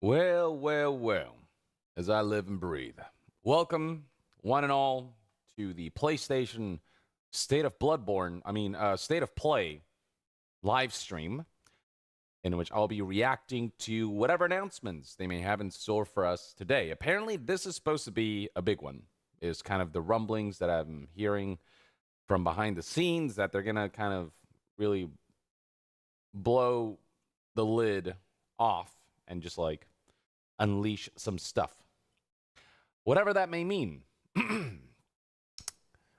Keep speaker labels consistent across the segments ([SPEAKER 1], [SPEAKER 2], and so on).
[SPEAKER 1] Well, well, well, as I live and breathe. Welcome, one and all, to the PlayStation State of Play live stream, in which I'll be reacting to whatever announcements they may have in store for us today. Apparently, this is supposed to be a big one, is kind of the rumblings that I'm hearing from behind the scenes that they're going to kind of really blow the lid off and just like unleash some stuff. Whatever that may mean.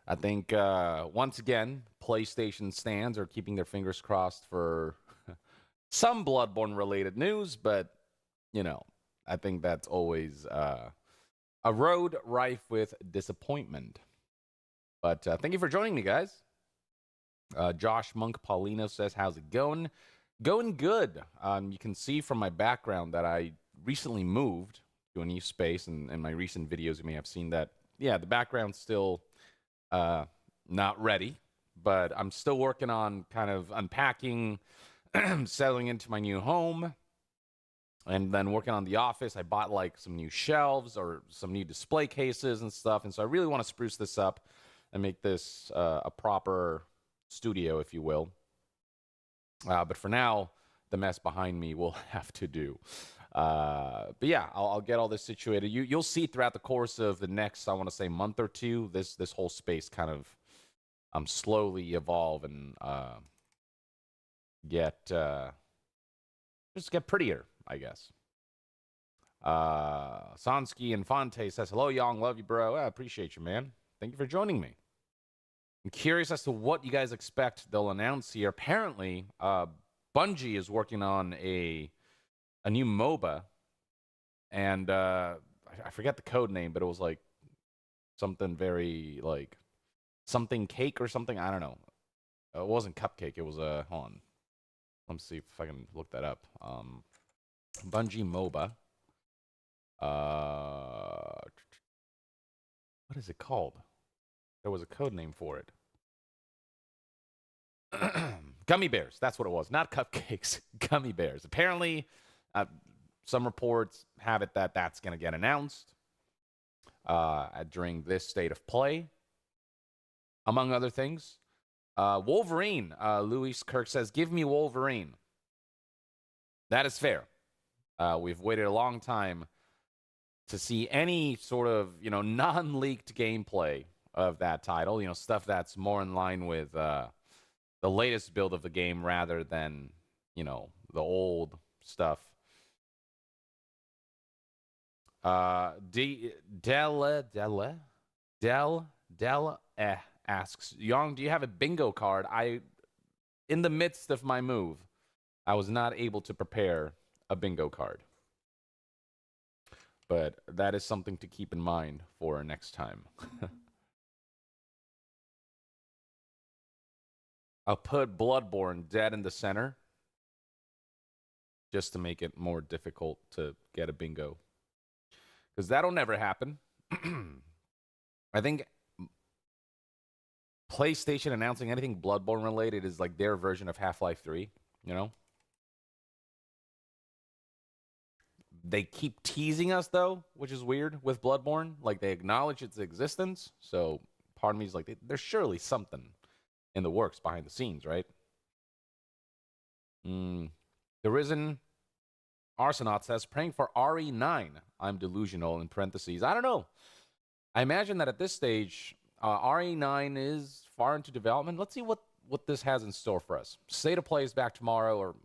[SPEAKER 1] I think, once again, PlayStation stands are keeping their fingers crossed for some Bloodborne related news, but, I think that's always a road rife with disappointment. But thank you for joining me, guys. Josh Monk Paulino says, how's it going? Going good. You can see from my background that I recently moved to a new space, and in my recent videos, you may have seen that, yeah, the background's still not ready, but I'm still working on kind of unpacking, settling into my new home, and then working on the office. I bought like some new shelves or some new display cases and stuff, and so I really want to spruce this up and make this a proper studio, if you will. But for now, the mess behind me will have to do. But yeah, I'll get all this situated. You'll see throughout the course of the next, I want to say, month or two, this whole space kind of slowly evolve and just get prettier, I guess. Sansky Infante says, hello, Yong, love you, bro. I appreciate you, man. Thank you for joining me. I'm curious as to what you guys expect they'll announce here. Apparently, Bungie is working on a new MOBA, and I forget the code name, but it was like something very like something cake or something. I don't know. It wasn't cupcake. It was a hold on. Let me see if I can look that up. Bungie MOBA. What is it called? There was a code name for it. Gummy bears. That's what it was. Not cupcakes. Gummy bears. Apparently, some reports have it that that's going to get announced during this state of play, among other things. Wolverine. Luis Kirk says, give me Wolverine. That is fair. We've waited a long time to see any sort of, non-leaked gameplay of that title, stuff that's more in line with the latest build of the game rather than, the old stuff. Del asks, Yong, do you have a bingo card? In the midst of my move, I was not able to prepare a bingo card. But that is something to keep in mind for next time. I'll put Bloodborne dead in the center just to make it more difficult to get a bingo. Because that'll never happen. I think PlayStation announcing anything Bloodborne related is like their version of Half-Life 3, They keep teasing us, though, which is weird with Bloodborne. Like, they acknowledge its existence. So part of me is like, there's surely something in the works behind the scenes, right? The Risen Arsenaut says, praying for RE9. I'm delusional, in parentheses. I don't know. I imagine that at this stage, RE9 is far into development. Let's see what this has in store for us. State of Play is back tomorrow, or,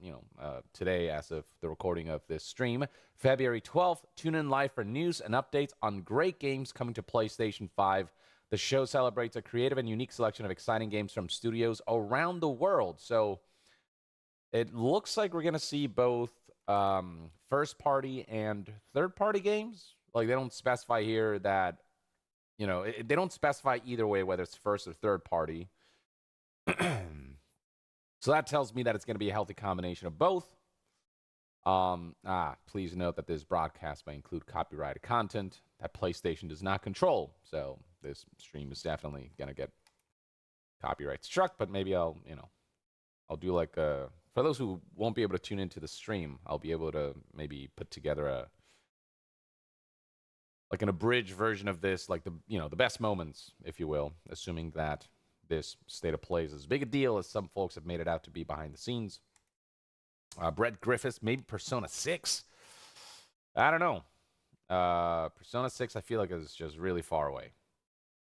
[SPEAKER 1] today as of the recording of this stream. February 12th, tune in live for news and updates on great games coming to PlayStation 5. The show celebrates a creative and unique selection of exciting games from studios around the world. So it looks like we're going to see both first-party and third-party games. Like, they don't specify here that, they don't specify either way whether it's first or third-party. So that tells me that it's going to be a healthy combination of both. Please note that this broadcast may include copyrighted content that PlayStation does not control. So this stream is definitely going to get copyright struck, but maybe I'll do like a for those who won't be able to tune into the stream, I'll be able to maybe put together an abridged version of this, like the best moments, if you will, assuming that this state of play is as big a deal as some folks have made it out to be behind the scenes. Brett Griffiths, maybe Persona 6. I don't know. Persona 6, I feel like is just really far away.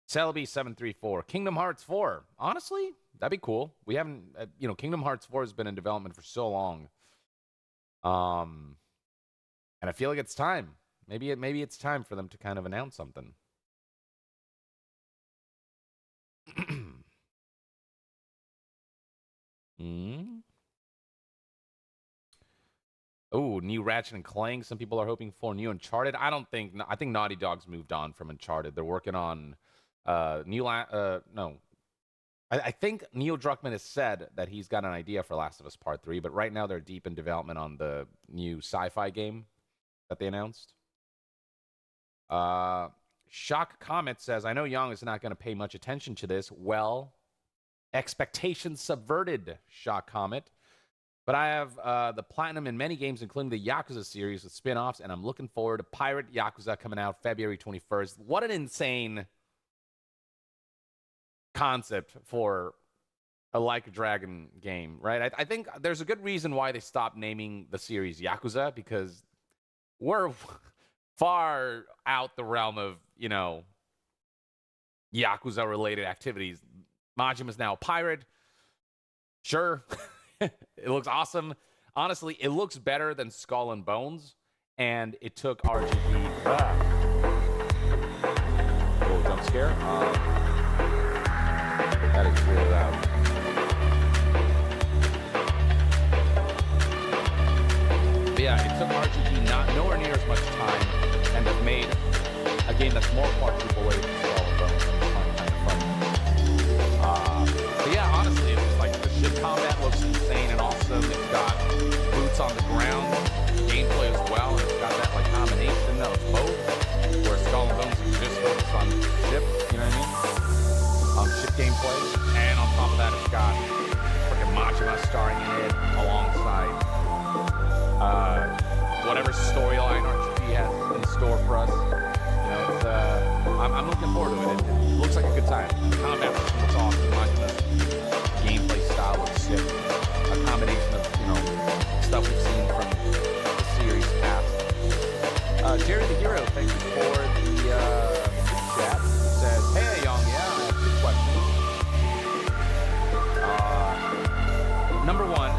[SPEAKER 1] Celebi734, Kingdom Hearts 4. Honestly, that'd be cool. We haven't, Kingdom Hearts 4 has been in development for so long. And I feel like it's time. Maybe it's time for them to kind of announce something. Oh, new Ratchet and Clank. Some people are hoping for new Uncharted. I think Naughty Dog's moved on from Uncharted. They're working on I think Neil Druckmann has said that he's got an idea for Last of Us Part 3, but right now they're deep in development on the new sci-fi game that they announced. Shock Comet says, I know Young is not going to pay much attention to this. Well, expectations subverted, Shock Comet. But I have the platinum in many games, including the Yakuza series with spin-offs, and I'm looking forward to Pirate Yakuza coming out February 21st. What an insane concept for a Like a Dragon game, right? I think there's a good reason why they stopped naming the series Yakuza, because we're far out the realm of, Yakuza-related activities. Majima's now a pirate. Sure. It looks awesome. Honestly, it looks better than Skull and Bones, and it took RGB. Little jump scare. That is really loud. But yeah, it took RGB nowhere near as much time, and have made a game that's more quadruple-weighted than Skull and Bones. But yeah, honestly, it's like the ship combat looks insane and awesome. It's got boots on the ground, gameplay as well, and it's got that like combination of both, where Skull and Bones is just focused on ship, you know what I mean? Ship gameplay, and on top of that, it's got freaking Majima starring in it alongside whatever storyline RGB has in store for us. It's I'm looking forward to it. It looks like a good time. The combat system looks awesome. Majima's gameplay style looks sick. A combination of stuff we've seen from the series past. Jerry the Hero, thank you for the chat. Says, hey YongYea, I have 2 questions. Number one,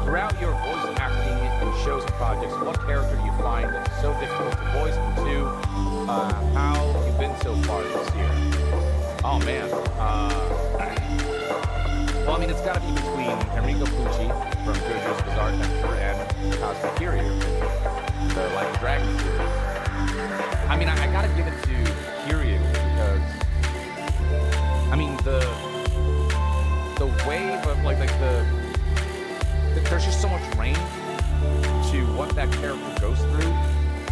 [SPEAKER 1] throughout your voice acting in shows and projects, what character do you find so difficult to voice? And 2, how you've been so far this year? Oh man. Well, I mean, it's got to be between Enrico Pucci from JoJo's Bizarre Adventure and Cosmic Kiryu, the Like a Dragon series. I mean, I got to give it to Kiryu because, I mean, the wave of there's just so much range to what that character goes through,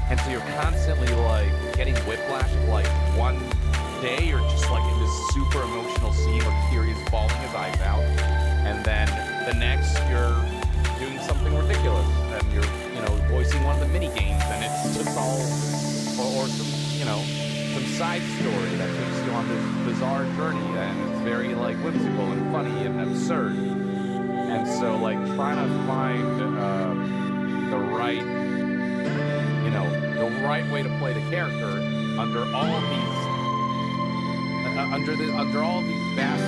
[SPEAKER 1] and so you're constantly getting whiplash of one day you're just in this super emotional scene where Kiryu's bawling his eyes out, and then the next you're doing something ridiculous and you're voicing one of the mini games, and it's just all or some some side story that takes you on this bizarre journey, and it's very whimsical and funny and absurd. And so trying to find the right way to play the character under all of these under all of these vast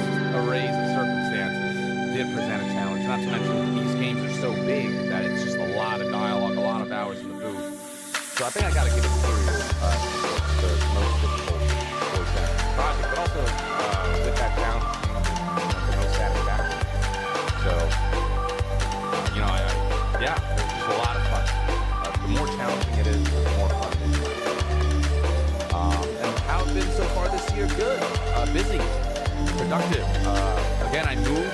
[SPEAKER 1] arrays of circumstances did present a challenge. Not to mention these games are so big that it's just a lot of dialogue, a lot of hours in the booth. So I think I got to give it to Kiryu the most difficult voice acting project, but also with that challenge being the most satisfactory. So yeah, it's just a lot of fun. The more challenging it is, the more fun it is. And how it's been so far this year? Good. Busy. Productive. Again, I moved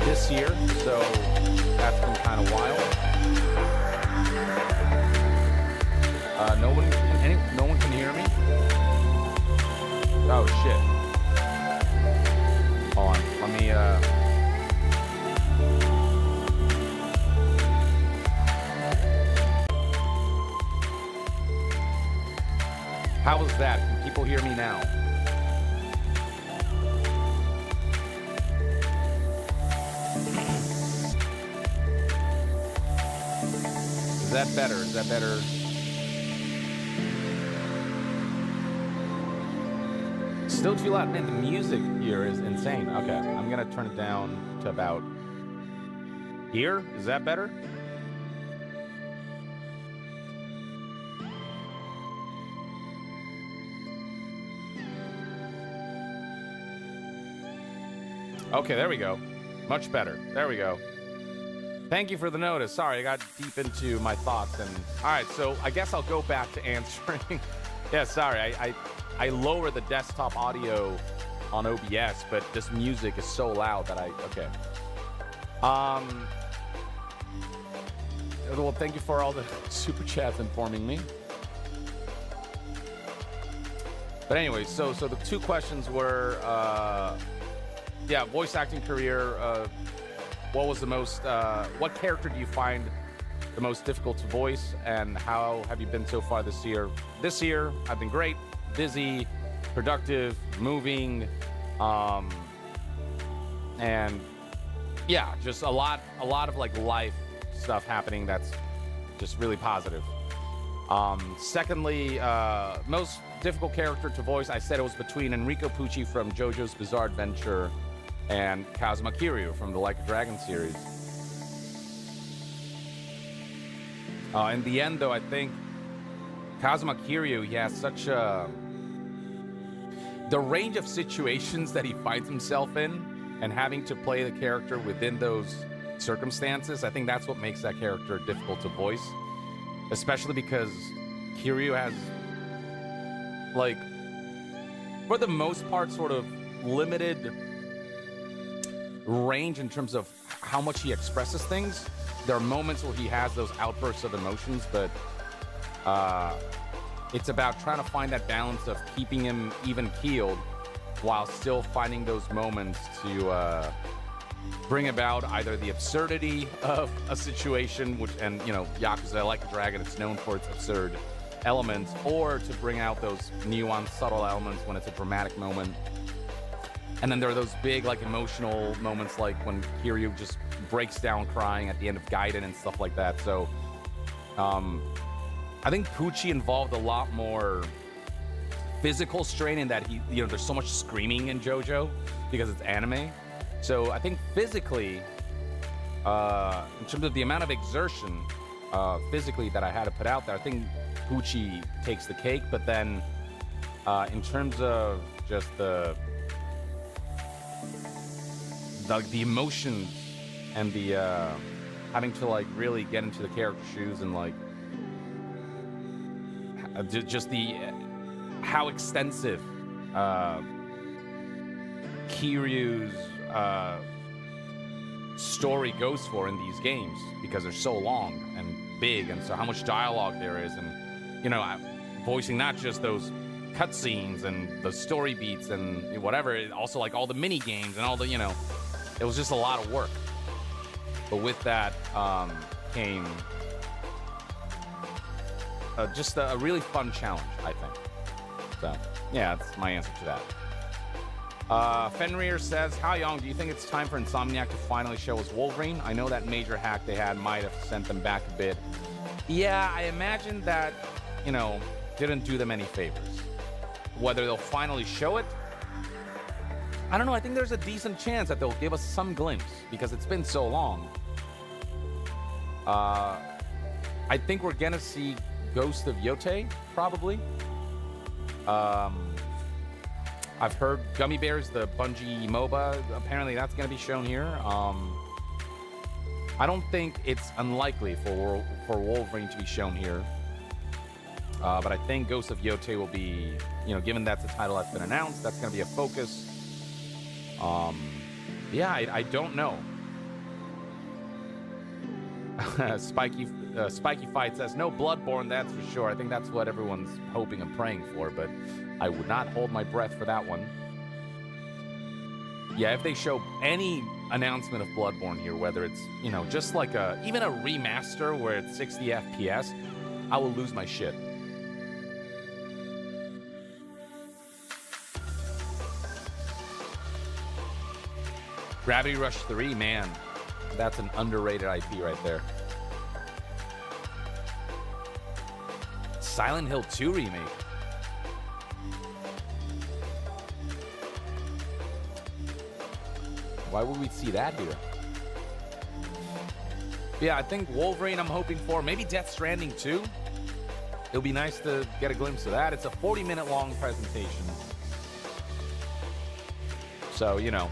[SPEAKER 1] this year, so that's been kind of wild. No one can hear me? Oh, shit. Hold on. Let me, How was that? Can people hear me now? Is that better? Is that better? Still too loud. Man, the music here is insane. Okay, I'm going to turn it down to about here. Is that better? Okay, there we go. Much better. There we go. Thank you for the notice. Sorry, I got deep into my thoughts. And all right, so I guess I'll go back to answering. Yeah, sorry. I lower the desktop audio on OBS, but this music is so loud that okay. Well, thank you for all the super chats informing me. But anyway, so the two questions were, yeah, voice acting career. What was the most? What character do you find the most difficult to voice, and how have you been so far this year? This year, I've been great, busy, productive, moving, and yeah, just a lot of like life stuff happening that's just really positive. Secondly, most difficult character to voice, I said it was between Enrico Pucci from JoJo's Bizarre Adventure and Kazuma Kiryu from the Like a Dragon series. In the end, though, I think Kazuma Kiryu, he has such a... The range of situations that he finds himself in and having to play the character within those circumstances, I think that's what makes that character difficult to voice. Especially because Kiryu has, like, for the most part, sort of limited range in terms of how much he expresses things. There are moments where he has those outbursts of emotions, but it's about trying to find that balance of keeping him even-keeled while still finding those moments to bring about either the absurdity of a situation, which, and you know, Yakuza Like a Dragon, it's known for its absurd elements, or to bring out those nuanced, subtle elements when it's a dramatic moment. And then there are those big, like, emotional moments, like when Kiryu just breaks down crying at the end of Gaiden and stuff like that. So, I think Pucci involved a lot more physical strain in that he, you know, there's so much screaming in JoJo because it's anime. So I think physically, in terms of the amount of exertion physically that I had to put out there, I think Pucci takes the cake. But then in terms of just the emotions and the having to like really get into the character's shoes and like just the how extensive Kiryu's story goes for in these games, because they're so long and big, and so how much dialogue there is, and you know, voicing not just those cutscenes and the story beats and whatever, also like all the mini games and all the, you know, it was just a lot of work. But with that came just a really fun challenge, I think. So yeah, that's my answer to that. Fenrir says, "How Young, do you think it's time for Insomniac to finally show us Wolverine? I know that major hack they had might have sent them back a bit." Yeah, I imagine that, you know, didn't do them any favors. Whether they'll finally show it, I don't know. I think there's a decent chance that they'll give us some glimpse, because it's been so long. I think we're gonna see Ghost of Yote, probably. I've heard Gummy Bears, the Bungie MOBA, apparently that's going to be shown here. I don't think it's unlikely for Wolverine to be shown here. But I think Ghost of Yote will be, you know, given that's a title that's been announced, that's going to be a focus. Yeah, I don't know. Spiky Fight says, "No Bloodborne, that's for sure." I think that's what everyone's hoping and praying for, but I would not hold my breath for that one. Yeah, if they show any announcement of Bloodborne here, whether it's, you know, just like even a remaster where it's 60 FPS, I will lose my shit. Gravity Rush 3, man. That's an underrated IP right there. Silent Hill 2 remake. Why would we see that here? Yeah, I think Wolverine I'm hoping for. Maybe Death Stranding 2. It'll be nice to get a glimpse of that. It's a 40-minute long presentation. So, you know.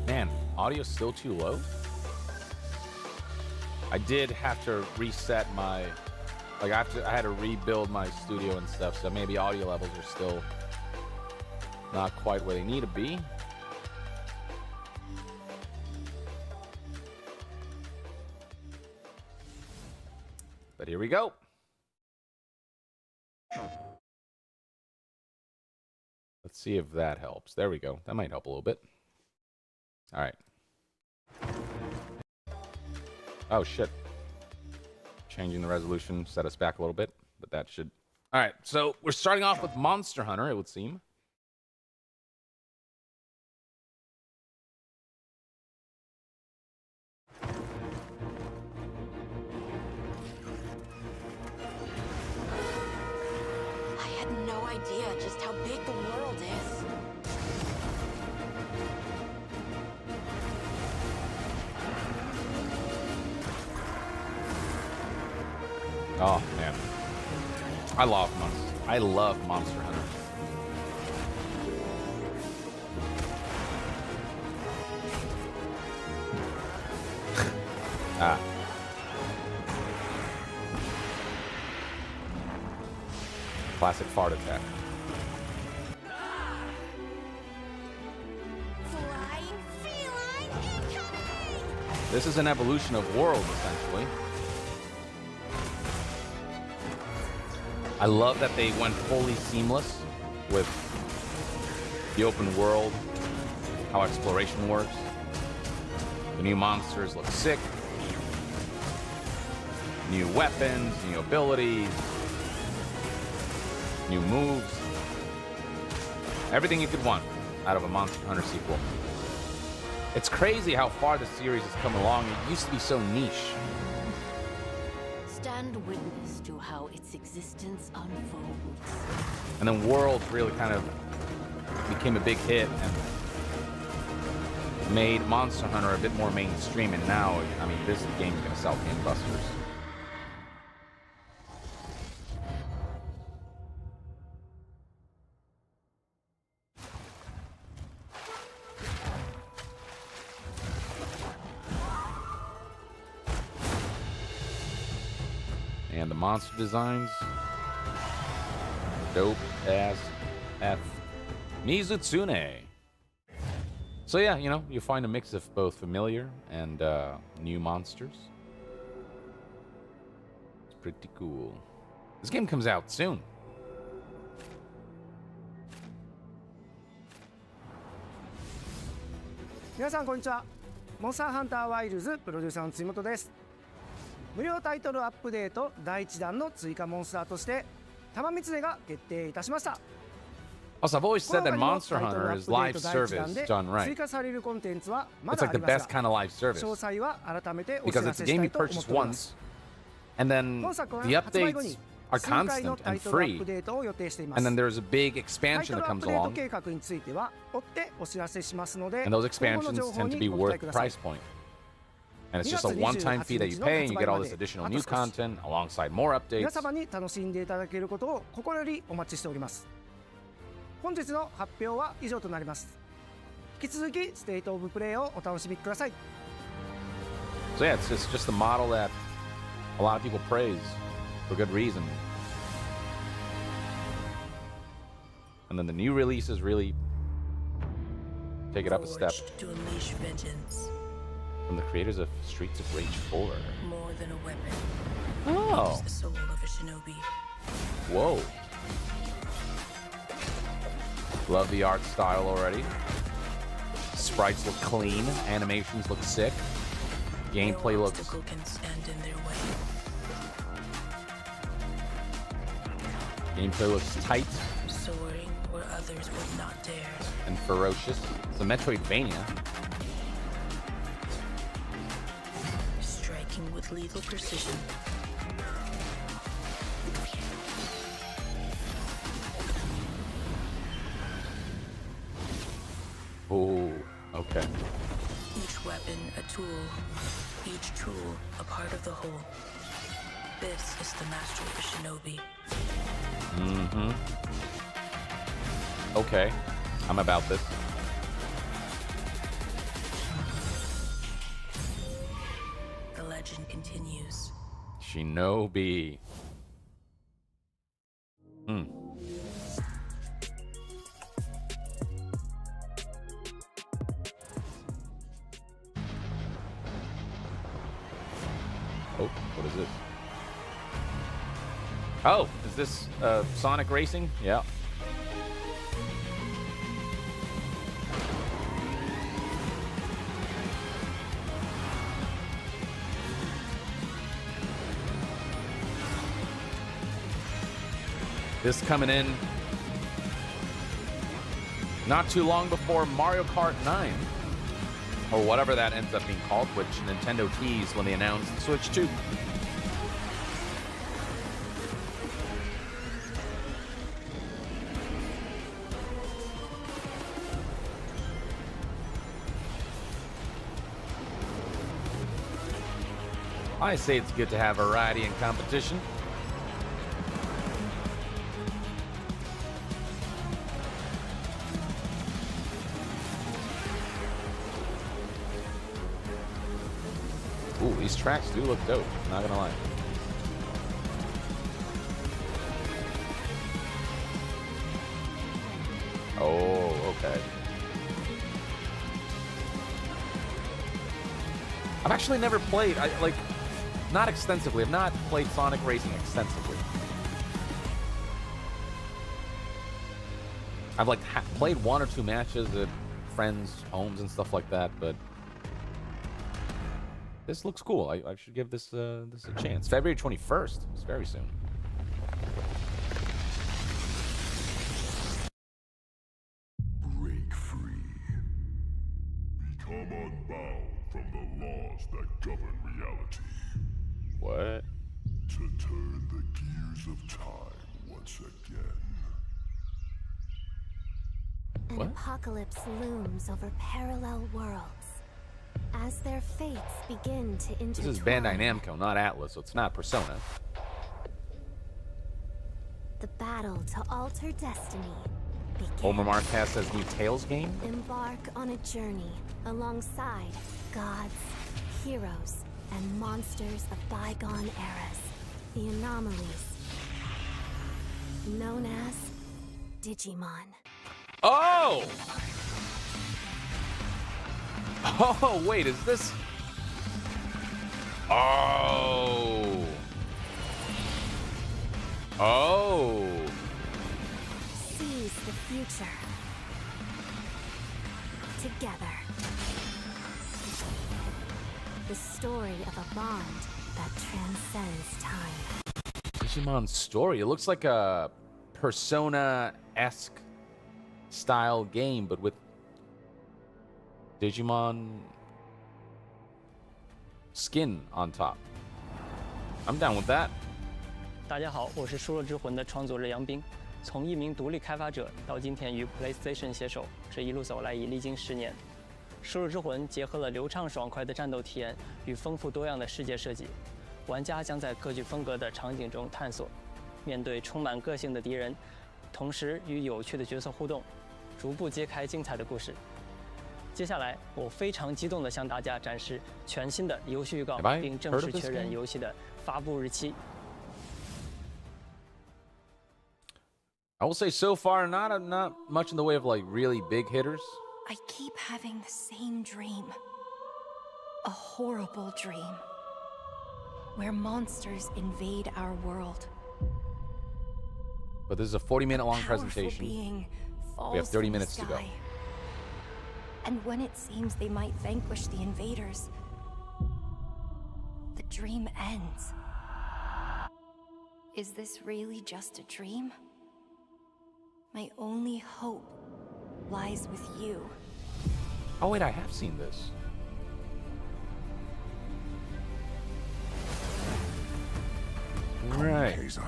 [SPEAKER 1] Man, audio's still too low? I did have to reset my... Like, I had to rebuild my studio and stuff, so maybe audio levels are still not quite where they need to be. But here we go. Let's see if that helps. There we go. That might help a little bit. All right. Oh, shit. Changing the resolution set us back a little bit, but that should... All right, so we're starting off with Monster Hunter, it would seem.
[SPEAKER 2] I had no idea just how big the world is.
[SPEAKER 1] Oh, man. I love Monster Hunter. Ah. Classic fart attack.
[SPEAKER 2] Flying feline incoming!
[SPEAKER 1] This is an evolution of World, essentially. I love that they went fully seamless with the open world, how exploration works. The new monsters look sick. New weapons, new abilities, new moves. Everything you could want out of a Monster Hunter sequel. It's crazy how far the series has come along. It used to be so niche.
[SPEAKER 2] Stand witness to how its existence unfolds.
[SPEAKER 1] And then World really kind of became a big hit and made Monster Hunter a bit more mainstream. And now, I mean, this game is going to sell gangbusters. And the monster designs, dope as F. Mizutsune. So yeah, you know, you find a mix of both familiar and new monsters. It's pretty cool. This game comes out soon.
[SPEAKER 3] Minasan konnichiwa. Monster Hunter Wilds プロデューサーの辻本です。無料タイトルアップデート第1弾の追加モンスターとして玉三つが決定いたしました。
[SPEAKER 1] Also, I've always said that Monster Hunter is live service done right. It's like the best kind of live service. Because it's a game you purchase once, and then the updates are constant and free. And then there's a big expansion that comes along. And those expansions tend to be worth the price point. And it's just a one-time fee that you pay, and you get all this additional new content alongside more updates.
[SPEAKER 3] 皆様に楽しんでいただけることを心よりお待ちしております。本日の発表は以上となります。引き続きステートオブプレイをお楽しみください。
[SPEAKER 1] So yeah, it's just a model that a lot of people praise for good reason. And then the new releases really take it up a step.
[SPEAKER 4] To unleash vengeance.
[SPEAKER 1] From the creators of Streets of Rage 4.
[SPEAKER 4] More than a weapon.
[SPEAKER 1] Oh.
[SPEAKER 4] It's the soul of a shinobi.
[SPEAKER 1] Whoa. Love the art style already. Sprites look clean. Animations look sick. Gameplay
[SPEAKER 4] No
[SPEAKER 1] looks
[SPEAKER 4] obstacle can stand in their way.
[SPEAKER 1] gameplay looks tight
[SPEAKER 4] Soaring where others would not dare.
[SPEAKER 1] and ferocious. It's a Metroidvania.
[SPEAKER 4] Striking with lethal precision.
[SPEAKER 1] Oh, okay.
[SPEAKER 4] Each weapon a tool. Each tool a part of the whole. This is the master of the shinobi.
[SPEAKER 1] Mm-hmm. Okay. I'm about this.
[SPEAKER 4] The legend continues.
[SPEAKER 1] Shinobi. Hmm. Oh, what is this? Oh, is this Sonic Racing? Yeah. This coming in not too long before Mario Kart 9, or whatever that ends up being called, which Nintendo teased when they announced Switch 2. I say it's good to have variety in competition. Ooh, these tracks do look dope, not gonna lie. Oh, okay. I've actually never played, not extensively. I've not played Sonic Racing extensively. I've played one or two matches at friends' homes and stuff like that, but this looks cool. I should give this a chance. February 21st. It's very soon.
[SPEAKER 5] Break free. Become unbound from the laws that govern reality.
[SPEAKER 1] What?
[SPEAKER 5] To turn the gears of time once again.
[SPEAKER 6] An
[SPEAKER 1] What?
[SPEAKER 6] apocalypse looms over parallel worlds as their fates begin to intertwine.
[SPEAKER 1] This is Bandai Namco, not Atlas, so it's not Persona.
[SPEAKER 6] The battle to alter destiny begins.
[SPEAKER 1] Homer Marquez says new Tales game?
[SPEAKER 6] Embark on a journey alongside gods, heroes, and monsters of bygone eras. The anomalies known as Digimon.
[SPEAKER 1] Oh! Oh, wait, is this... Oh! Oh!
[SPEAKER 6] Seize the future. Together. The story of a bond that transcends time.
[SPEAKER 1] Digimon story. It looks like a Persona-esque style game, but with Digimon skin on top. I'm down with that.
[SPEAKER 7] 大家好，我是《输入之魂》的创作者杨斌。从一名独立开发者到今天与 PlayStation 携手，这一路走来已历经10年。《输入之魂》结合了流畅爽快的战斗体验与丰富多样的世界设计，玩家将在各具风格的场景中探索，面对充满个性的敌人，同时与有趣的角色互动，逐步揭开精彩的故事。接下来，我非常激动地向大家展示全新的游戏预告，并正式确认游戏的发布日期。
[SPEAKER 1] I will say so far, not much in the way of really big hitters.
[SPEAKER 2] I keep having the same dream. A horrible dream. Where monsters invade our world.
[SPEAKER 1] But this is a 40-minute long
[SPEAKER 2] Powerful
[SPEAKER 1] presentation.
[SPEAKER 2] being
[SPEAKER 1] We have
[SPEAKER 2] falls
[SPEAKER 1] 30
[SPEAKER 2] from the
[SPEAKER 1] minutes to go.
[SPEAKER 2] sky. And when it seems they might vanquish the invaders, the dream ends. Is this really just a dream? My only hope lies with you.
[SPEAKER 1] Oh wait, I have seen this. Right.
[SPEAKER 5] Kaiser,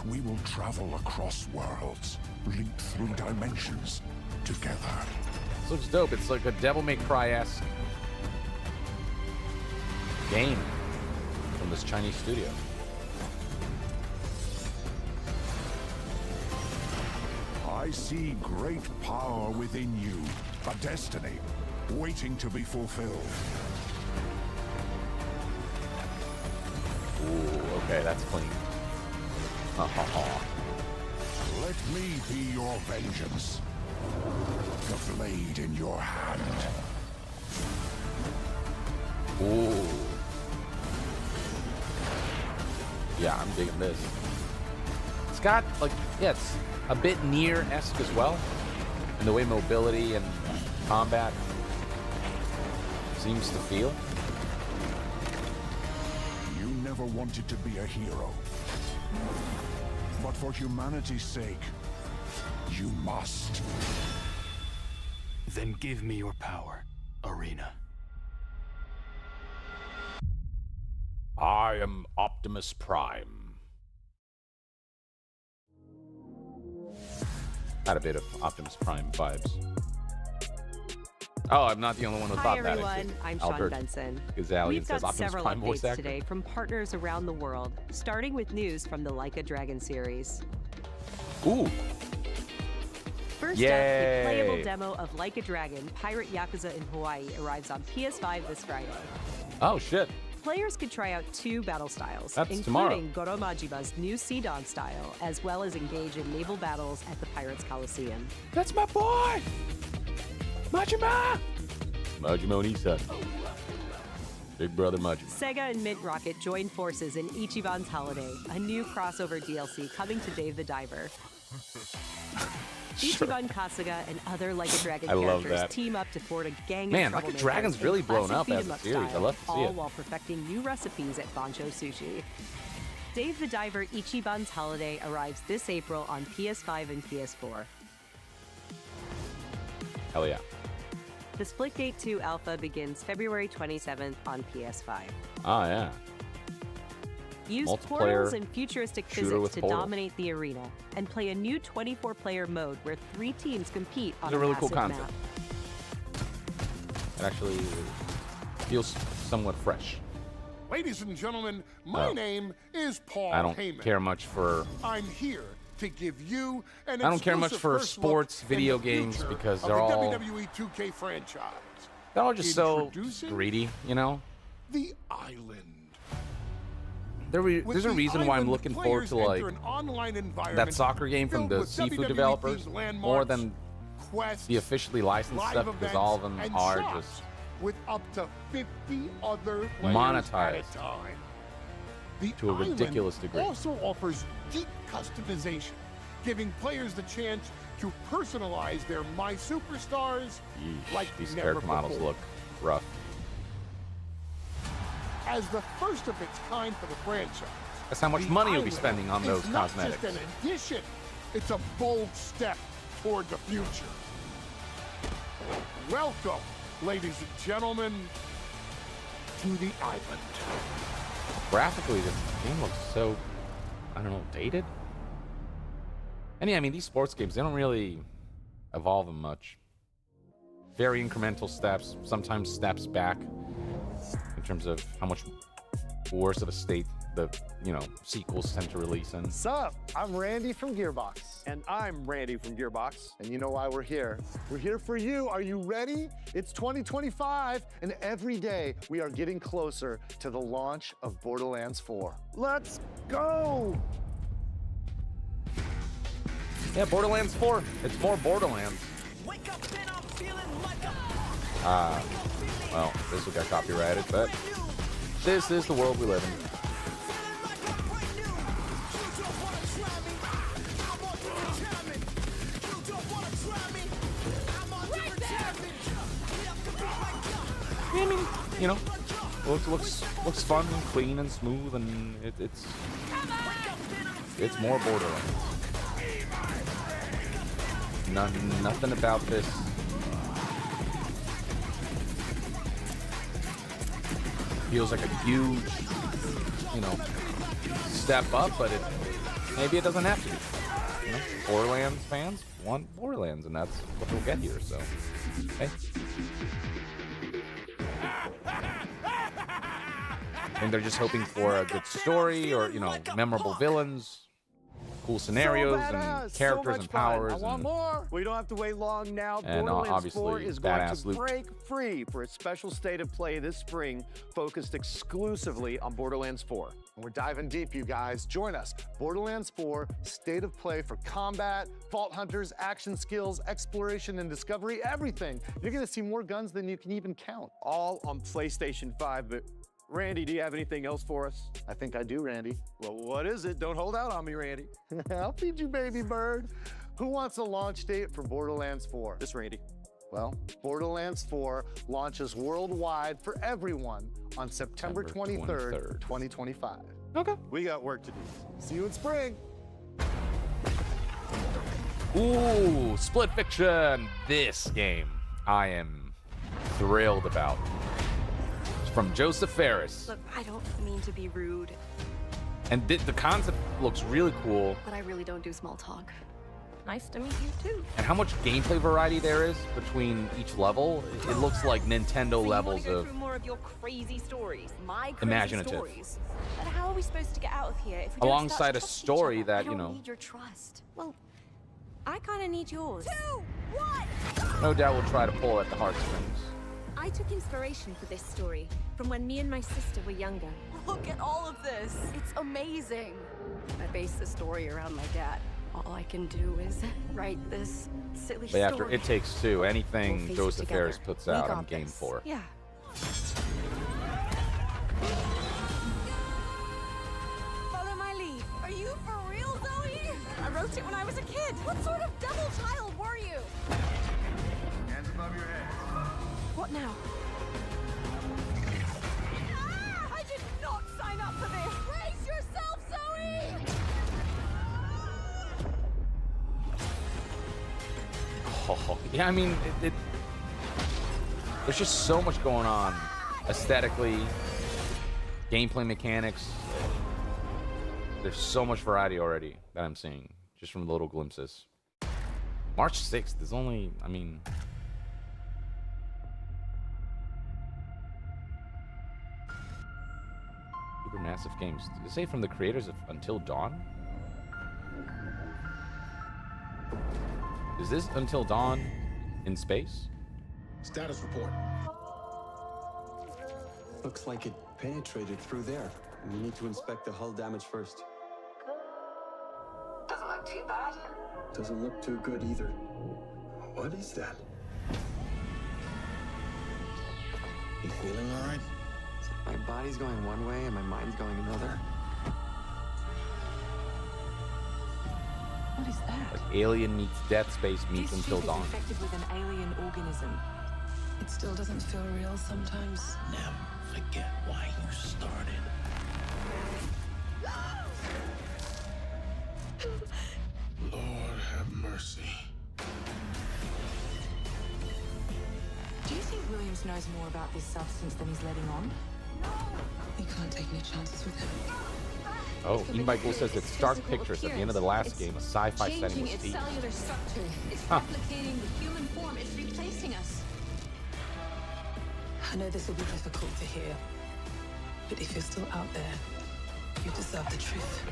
[SPEAKER 5] we will travel across worlds, linked through dimensions, together.
[SPEAKER 1] This looks dope. It's like a Devil May Cry-esque game from this Chinese studio.
[SPEAKER 5] I see great power within you, a destiny waiting to be fulfilled.
[SPEAKER 1] Ooh, okay, that's clean.
[SPEAKER 5] Let me be your vengeance. The blade in your hand.
[SPEAKER 1] Ooh. Yeah, I'm digging this. It's got, like, yeah, it's a bit near-esque as well, in the way mobility and combat seems to feel.
[SPEAKER 5] You never wanted to be a hero. But for humanity's sake, you must.
[SPEAKER 8] Then give me your power, Arena.
[SPEAKER 1] I am Optimus Prime. Got a bit of Optimus Prime vibes. Oh, I'm not the only one who thought that.
[SPEAKER 9] Hi everyone, I'm Sean Benson.
[SPEAKER 1] Gazalian
[SPEAKER 9] We've
[SPEAKER 1] says
[SPEAKER 9] got
[SPEAKER 1] Optimus
[SPEAKER 9] several
[SPEAKER 1] Prime voice
[SPEAKER 9] updates
[SPEAKER 1] actor.
[SPEAKER 9] today from partners around the world, starting with news from the Like a Dragon series.
[SPEAKER 1] Ooh.
[SPEAKER 9] First
[SPEAKER 1] Yay.
[SPEAKER 9] up, a playable demo of Like a Dragon, Pirate Yakuza in Hawaii arrives on PS5 this Friday.
[SPEAKER 1] Oh, shit.
[SPEAKER 9] Players could try out 2 battle styles,
[SPEAKER 1] That's
[SPEAKER 9] including Goro Majima's new Sea Dawn style, as well as engage in naval battles at the Pirates Coliseum.
[SPEAKER 1] That's my boy! Majima! Majima Onisan. Big brother Majima.
[SPEAKER 9] Sega and Mint Rocket joined forces in Ichiban's Holiday, a new crossover DLC coming to Dave the Diver.
[SPEAKER 1] Sure.
[SPEAKER 9] Ichiban Kasuga and other Like a Dragon
[SPEAKER 1] I love
[SPEAKER 9] characters
[SPEAKER 1] that.
[SPEAKER 9] team up to thwart a gang
[SPEAKER 1] Man,
[SPEAKER 9] of
[SPEAKER 1] Like a
[SPEAKER 9] troublemakers
[SPEAKER 1] Dragon's
[SPEAKER 9] in
[SPEAKER 1] really blown
[SPEAKER 9] classic
[SPEAKER 1] up as
[SPEAKER 9] beat 'em
[SPEAKER 1] a
[SPEAKER 9] up
[SPEAKER 1] series. I
[SPEAKER 9] style,
[SPEAKER 1] love to see
[SPEAKER 9] all
[SPEAKER 1] it.
[SPEAKER 9] while perfecting new recipes at Bancho Sushi. Dave the Diver Ichiban's Holiday arrives this April on PS5 and PS4.
[SPEAKER 1] Hell yeah.
[SPEAKER 9] The Splitgate 2 alpha begins February 27th on PS5.
[SPEAKER 1] Oh, yeah.
[SPEAKER 9] Use
[SPEAKER 1] Multiplayer
[SPEAKER 9] portals and futuristic
[SPEAKER 1] shooter
[SPEAKER 9] physics
[SPEAKER 1] with
[SPEAKER 9] to
[SPEAKER 1] portals.
[SPEAKER 9] dominate the arena, and play a new 24-player mode where 3 teams compete on
[SPEAKER 1] It's a really cool
[SPEAKER 9] massive
[SPEAKER 1] concept.
[SPEAKER 9] map.
[SPEAKER 1] It actually feels somewhat fresh.
[SPEAKER 10] Ladies and gentlemen, my name is Paul
[SPEAKER 1] I don't
[SPEAKER 10] Heyman.
[SPEAKER 1] care much for...
[SPEAKER 10] I'm here to give you an
[SPEAKER 1] I don't care much
[SPEAKER 10] exclusive
[SPEAKER 1] for
[SPEAKER 10] first
[SPEAKER 1] sports
[SPEAKER 10] look
[SPEAKER 1] video
[SPEAKER 10] in the
[SPEAKER 1] games
[SPEAKER 10] future
[SPEAKER 1] because
[SPEAKER 10] of
[SPEAKER 1] they're
[SPEAKER 10] the
[SPEAKER 1] all...
[SPEAKER 10] WWE 2K franchise.
[SPEAKER 1] They're all just so
[SPEAKER 10] Introducing
[SPEAKER 1] greedy, you know?
[SPEAKER 10] The Island.
[SPEAKER 1] There's
[SPEAKER 10] With
[SPEAKER 1] a
[SPEAKER 10] the
[SPEAKER 1] reason why I'm
[SPEAKER 10] Island,
[SPEAKER 1] looking forward
[SPEAKER 10] players
[SPEAKER 1] to, like,
[SPEAKER 10] enter an online
[SPEAKER 1] that
[SPEAKER 10] environment
[SPEAKER 1] soccer game from
[SPEAKER 10] filled
[SPEAKER 1] the
[SPEAKER 10] with
[SPEAKER 1] Seafood
[SPEAKER 10] WWE
[SPEAKER 1] developers
[SPEAKER 10] themed
[SPEAKER 1] more
[SPEAKER 10] landmarks,
[SPEAKER 1] than
[SPEAKER 10] quests,
[SPEAKER 1] the officially licensed
[SPEAKER 10] live
[SPEAKER 1] stuff, because
[SPEAKER 10] events,
[SPEAKER 1] all of them
[SPEAKER 10] and
[SPEAKER 1] are
[SPEAKER 10] shops
[SPEAKER 1] just
[SPEAKER 10] with up to 50 other players
[SPEAKER 1] monetized
[SPEAKER 10] at a time. The
[SPEAKER 1] to a
[SPEAKER 10] Island
[SPEAKER 1] ridiculous degree.
[SPEAKER 10] also offers deep customization, giving players the chance to personalize their My Superstars
[SPEAKER 1] Yeesh,
[SPEAKER 10] like
[SPEAKER 1] these
[SPEAKER 10] never
[SPEAKER 1] character models
[SPEAKER 10] before.
[SPEAKER 1] look rough.
[SPEAKER 10] As the first of its kind for the franchise,
[SPEAKER 1] That's how much
[SPEAKER 10] the
[SPEAKER 1] money you'll be
[SPEAKER 10] Island
[SPEAKER 1] spending on
[SPEAKER 10] is
[SPEAKER 1] those
[SPEAKER 10] not
[SPEAKER 1] cosmetics.
[SPEAKER 10] just an addition, it's a bold step toward the future. Welcome, ladies and gentlemen, to the Island.
[SPEAKER 1] Graphically, this game looks so, I don't know, dated? And yeah, I mean, these sports games, they don't really evolve them much. Very incremental steps, sometimes steps back in terms of how much worse of a state the, you know, sequels tend to release in.
[SPEAKER 11] Sup? I'm Randy from Gearbox. And I'm Randy from Gearbox. And you know why we're here? We're here for you. Are you ready? It's 2025, and every day we are getting closer to the launch of Borderlands 4. Let's go!
[SPEAKER 1] Yeah, Borderlands 4. It's more Borderlands. Well, this will get copyrighted, but this is the world we live in. I mean, you know, looks fun and clean and smooth, and it's more Borderlands. Nothing about this feels like a huge, step up, but maybe it doesn't have to be. Borderlands fans want Borderlands, and that's what we'll get here. So, hey. I think they're just hoping for a good story, or memorable villains, cool scenarios, and characters and powers.
[SPEAKER 11] I want more. We don't have to wait long now.
[SPEAKER 1] And
[SPEAKER 11] Borderlands 4
[SPEAKER 1] obviously,
[SPEAKER 11] is going
[SPEAKER 1] badass
[SPEAKER 11] to
[SPEAKER 1] loot.
[SPEAKER 11] break free for a special state of play this spring, focused exclusively on Borderlands 4. And we're diving deep, you guys. Join us. Borderlands 4, state of play for combat, vault hunters, action skills, exploration and discovery, everything. You're going to see more guns than you can even count. All on PlayStation 5, but Randy, do you have anything else for us? I think I do, Randy. Well, what is it? Don't hold out on me, Randy. I'll feed you, baby bird. Who wants a launch date for Borderlands 4? This Randy. Well, Borderlands 4 launches worldwide for everyone on September 23rd, 2025.
[SPEAKER 1] Okay.
[SPEAKER 11] We got work to do. See you in spring.
[SPEAKER 1] Ooh, Split Fiction. This game I am thrilled about. From Joseph Ferris.
[SPEAKER 2] Look, I don't mean to be rude,
[SPEAKER 1] And the concept looks really cool.
[SPEAKER 2] but I really don't do small talk. Nice to meet you too.
[SPEAKER 1] And how much gameplay variety there is between each level. It looks like Nintendo levels
[SPEAKER 12] go
[SPEAKER 1] of
[SPEAKER 12] through more of your crazy stories. My crazy
[SPEAKER 1] imaginative.
[SPEAKER 12] stories. But how are we supposed to get out of here if we don't
[SPEAKER 1] Alongside
[SPEAKER 12] start
[SPEAKER 1] a
[SPEAKER 12] to trust each
[SPEAKER 1] story
[SPEAKER 12] other?
[SPEAKER 1] that,
[SPEAKER 2] I don't need your trust.
[SPEAKER 12] Well, I kind of need yours.
[SPEAKER 6] 2, 1!
[SPEAKER 1] no doubt will try to pull at the heartstrings.
[SPEAKER 6] I took inspiration for this story from when me and my sister were younger.
[SPEAKER 12] Look at all of this.
[SPEAKER 2] It's amazing. I base the story around my dad. All I can do is write this silly
[SPEAKER 1] But after
[SPEAKER 2] story.
[SPEAKER 1] It Takes Two,
[SPEAKER 2] We'll
[SPEAKER 1] anything
[SPEAKER 2] face it
[SPEAKER 1] Joseph
[SPEAKER 2] together.
[SPEAKER 1] Ferris puts
[SPEAKER 2] We
[SPEAKER 1] out,
[SPEAKER 2] got
[SPEAKER 1] I'm game
[SPEAKER 2] this.
[SPEAKER 1] for.
[SPEAKER 2] Yeah.
[SPEAKER 12] Follow my lead. Are you for real, Zoe? I wrote it when I was a kid. What sort of devil child were you?
[SPEAKER 10] Hands above your head.
[SPEAKER 12] What now? Ah! I did not sign up for this. Brace yourself, Zoe!
[SPEAKER 1] Oh, yeah, I mean, there's just so much going on aesthetically, gameplay mechanics. There's so much variety already that I'm seeing just from the little glimpses. March 6th is only, I mean, supermassive games. Did it say from the creators of Until Dawn? Is this Until Dawn in space?
[SPEAKER 10] Status report.
[SPEAKER 8] Looks like it penetrated through there. We need to inspect the hull damage first.
[SPEAKER 4] Doesn't look too bad.
[SPEAKER 8] Doesn't look too good either. What is that?
[SPEAKER 10] You feeling all right?
[SPEAKER 8] My body's going one way and my mind's going another.
[SPEAKER 4] What is that?
[SPEAKER 1] Like Alien meets Dead Space meets
[SPEAKER 4] This
[SPEAKER 1] Until
[SPEAKER 4] ship is
[SPEAKER 1] Dawn.
[SPEAKER 4] infected with an alien organism. It still doesn't feel real sometimes.
[SPEAKER 8] Never forget why you started.
[SPEAKER 10] Lord have mercy.
[SPEAKER 4] Do you think Williams knows more about this substance than he's letting on? We can't take any chances with him.
[SPEAKER 1] Oh, E-Michael says it's Stark Pictures at the end of the last game. A sci-fi setting
[SPEAKER 6] Changing
[SPEAKER 1] was
[SPEAKER 6] its
[SPEAKER 1] deep.
[SPEAKER 6] cellular structure. It's
[SPEAKER 1] Huh.
[SPEAKER 6] replicating the human form. It's replacing us.
[SPEAKER 4] I know this will be difficult to hear, but if you're still out there, you deserve the truth.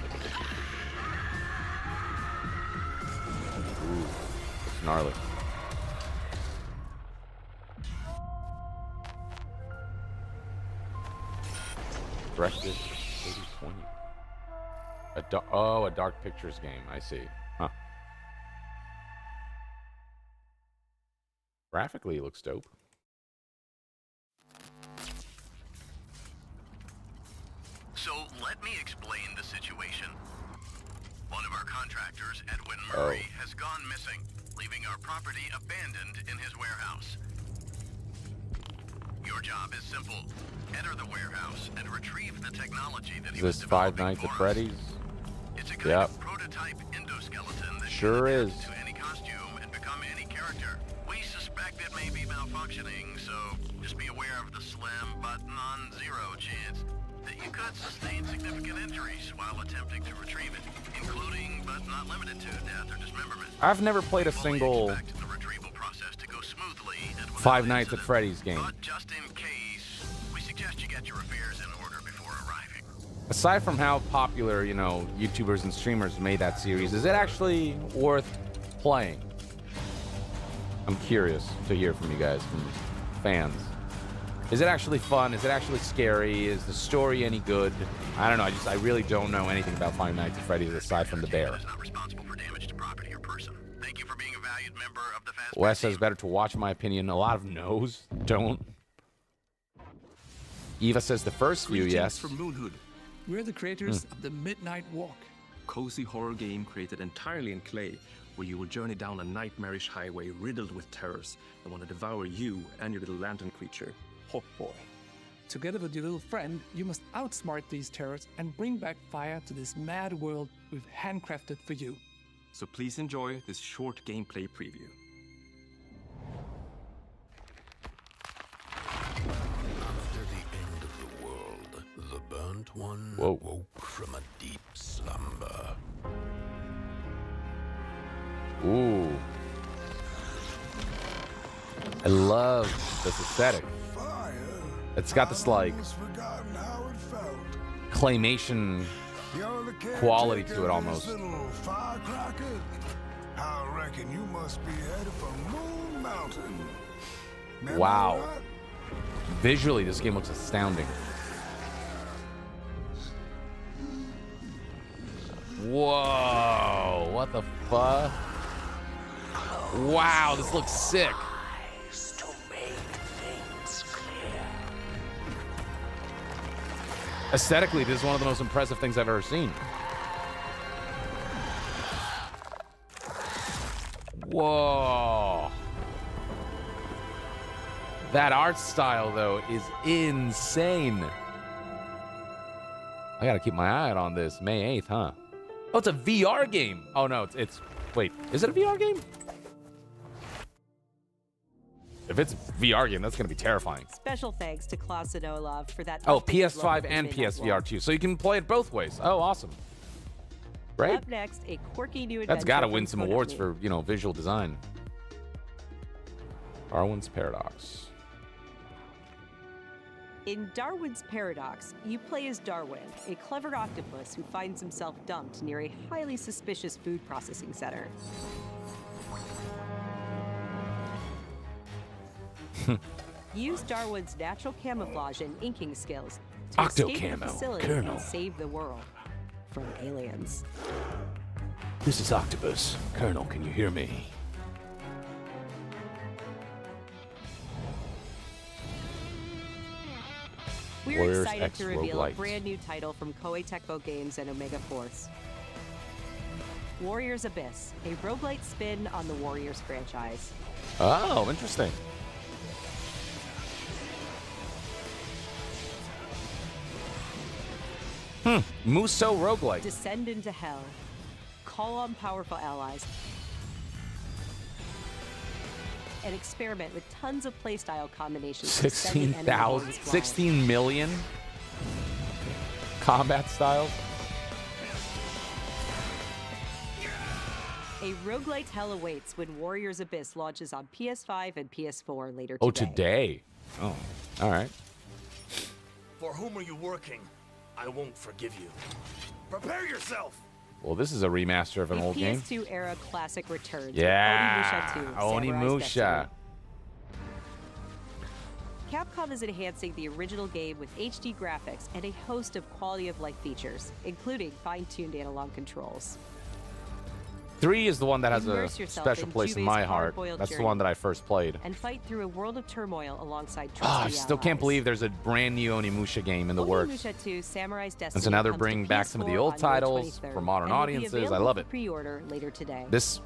[SPEAKER 1] Ooh, it's gnarly. Directed 2020. A Dark Pictures game. I see. Huh. Graphically, it looks dope.
[SPEAKER 13] So let me explain the situation. One of our contractors, Edwin
[SPEAKER 1] Oh.
[SPEAKER 13] Murray, has gone missing, leaving our property abandoned in his warehouse. Your job is simple. Enter the warehouse and retrieve the technology that
[SPEAKER 1] Is this Five Nights at Freddy's?
[SPEAKER 13] It's a kind of prototype endoskeleton that
[SPEAKER 1] sure
[SPEAKER 13] can
[SPEAKER 1] is.
[SPEAKER 13] adapt to any costume and become any character. We suspect it may be malfunctioning, so just be aware of the slim but non-zero chance that you could sustain significant injuries while attempting to retrieve it, including but not limited to death or dismemberment.
[SPEAKER 1] I've never played a single Five Nights at Freddy's game.
[SPEAKER 13] But just in case, we suggest you get your affairs in order before arriving.
[SPEAKER 1] Aside from how popular, you know, YouTubers and streamers made that series, is it actually worth playing? I'm curious to hear from you guys, from fans. Is it actually fun? Is it actually scary? Is the story any good? I don't know. I really don't know anything about Five Nights at Freddy's aside from the bear. Wes says better to watch, in my opinion. A lot of no's. Don't. Eva says the first few, yes.
[SPEAKER 14] From Moonhood. We're the creators of the Midnight Walk. Cozy horror game created entirely in clay, where you will journey down a nightmarish highway riddled with terrors that want to devour you and your little lantern creature, Hawk Boy.
[SPEAKER 15] Together with your little friend, you must outsmart these terrors and bring back fire to this mad world we've handcrafted for you.
[SPEAKER 14] So please enjoy this short gameplay preview.
[SPEAKER 16] After the end of the world, the burnt one woke from a deep slumber.
[SPEAKER 1] Ooh. I love this aesthetic. It's got this, like, claymation quality to it almost.
[SPEAKER 17] I reckon you must be headed for Moon Mountain.
[SPEAKER 1] Wow. Visually, this game looks astounding. Whoa. What the fuck? Wow, this looks sick. Aesthetically, this is one of the most impressive things I've ever seen. Whoa. That art style, though, is insane. I gotta keep my eye out on this. May 8th, huh? Oh, it's a VR game. Oh, no, it's wait, is it a VR game? If it's a VR game, that's going to be terrifying.
[SPEAKER 9] Special thanks to Klaus Zanolov for that.
[SPEAKER 1] Oh, PS5 and PSVR too. So you can play it both ways. Oh, awesome. Right?
[SPEAKER 9] Up next, a quirky new adventure.
[SPEAKER 1] That's got to win
[SPEAKER 9] from
[SPEAKER 1] some awards
[SPEAKER 9] Konami.
[SPEAKER 1] for, you know, visual design. Darwin's Paradox.
[SPEAKER 9] In Darwin's Paradox, you play as Darwin, a clever octopus who finds himself dumped near a highly suspicious food processing center. Use Darwin's natural camouflage and inking skills to escape the
[SPEAKER 1] Octo-camo,
[SPEAKER 9] facility
[SPEAKER 1] Colonel.
[SPEAKER 9] and save the world from aliens.
[SPEAKER 1] This is Octopus. Colonel, can you hear me?
[SPEAKER 9] We're
[SPEAKER 1] Warriors
[SPEAKER 9] excited
[SPEAKER 1] X
[SPEAKER 9] to reveal a
[SPEAKER 1] roguelite.
[SPEAKER 9] brand new title from Koei Tecmo Games and Omega Force. Warriors Abyss, a roguelite spin on the Warriors franchise.
[SPEAKER 1] Oh, interesting. Muso roguelike.
[SPEAKER 9] Descend into hell. Call on powerful allies. And experiment with tons of playstyle combinations. to send an enemy
[SPEAKER 1] 16,000,
[SPEAKER 9] flying.
[SPEAKER 1] 16 million combat styles.
[SPEAKER 9] A roguelite hell awaits when Warriors Abyss launches on PS5 and PS4 later today.
[SPEAKER 1] Oh, today. Oh, all right.
[SPEAKER 18] For whom are you working? I won't forgive you. Prepare yourself!
[SPEAKER 1] Well, this is a remaster of an
[SPEAKER 9] A
[SPEAKER 1] old game.
[SPEAKER 9] PS2 era classic returns.
[SPEAKER 1] Yeah,
[SPEAKER 9] with Onimusha 2,
[SPEAKER 1] Onimusha.
[SPEAKER 9] Samurai's Destiny. Capcom is enhancing the original game with HD graphics and a host of quality of life features, including fine-tuned analog controls.
[SPEAKER 1] 3 is the one that has a
[SPEAKER 9] Immerse yourself
[SPEAKER 1] special
[SPEAKER 9] in
[SPEAKER 1] place in
[SPEAKER 9] Juve's
[SPEAKER 1] my heart.
[SPEAKER 9] hard-boiled
[SPEAKER 1] That's the
[SPEAKER 9] journey
[SPEAKER 1] one that I first played.
[SPEAKER 9] And fight through a world of turmoil alongside
[SPEAKER 1] Oh, I
[SPEAKER 9] trusty
[SPEAKER 1] still can't
[SPEAKER 9] allies.
[SPEAKER 1] believe there's a brand new Onimusha game in the works.
[SPEAKER 9] Onimusha 2, Samurai's Destiny.
[SPEAKER 1] And so now they're
[SPEAKER 9] comes to
[SPEAKER 1] bringing back some of the
[SPEAKER 9] PS4
[SPEAKER 1] old
[SPEAKER 9] on May
[SPEAKER 1] titles
[SPEAKER 9] 23rd,
[SPEAKER 1] for modern
[SPEAKER 9] and will be
[SPEAKER 1] audiences. I
[SPEAKER 9] available
[SPEAKER 1] love
[SPEAKER 9] for
[SPEAKER 1] it.
[SPEAKER 9] Pre-order later today.
[SPEAKER 1] This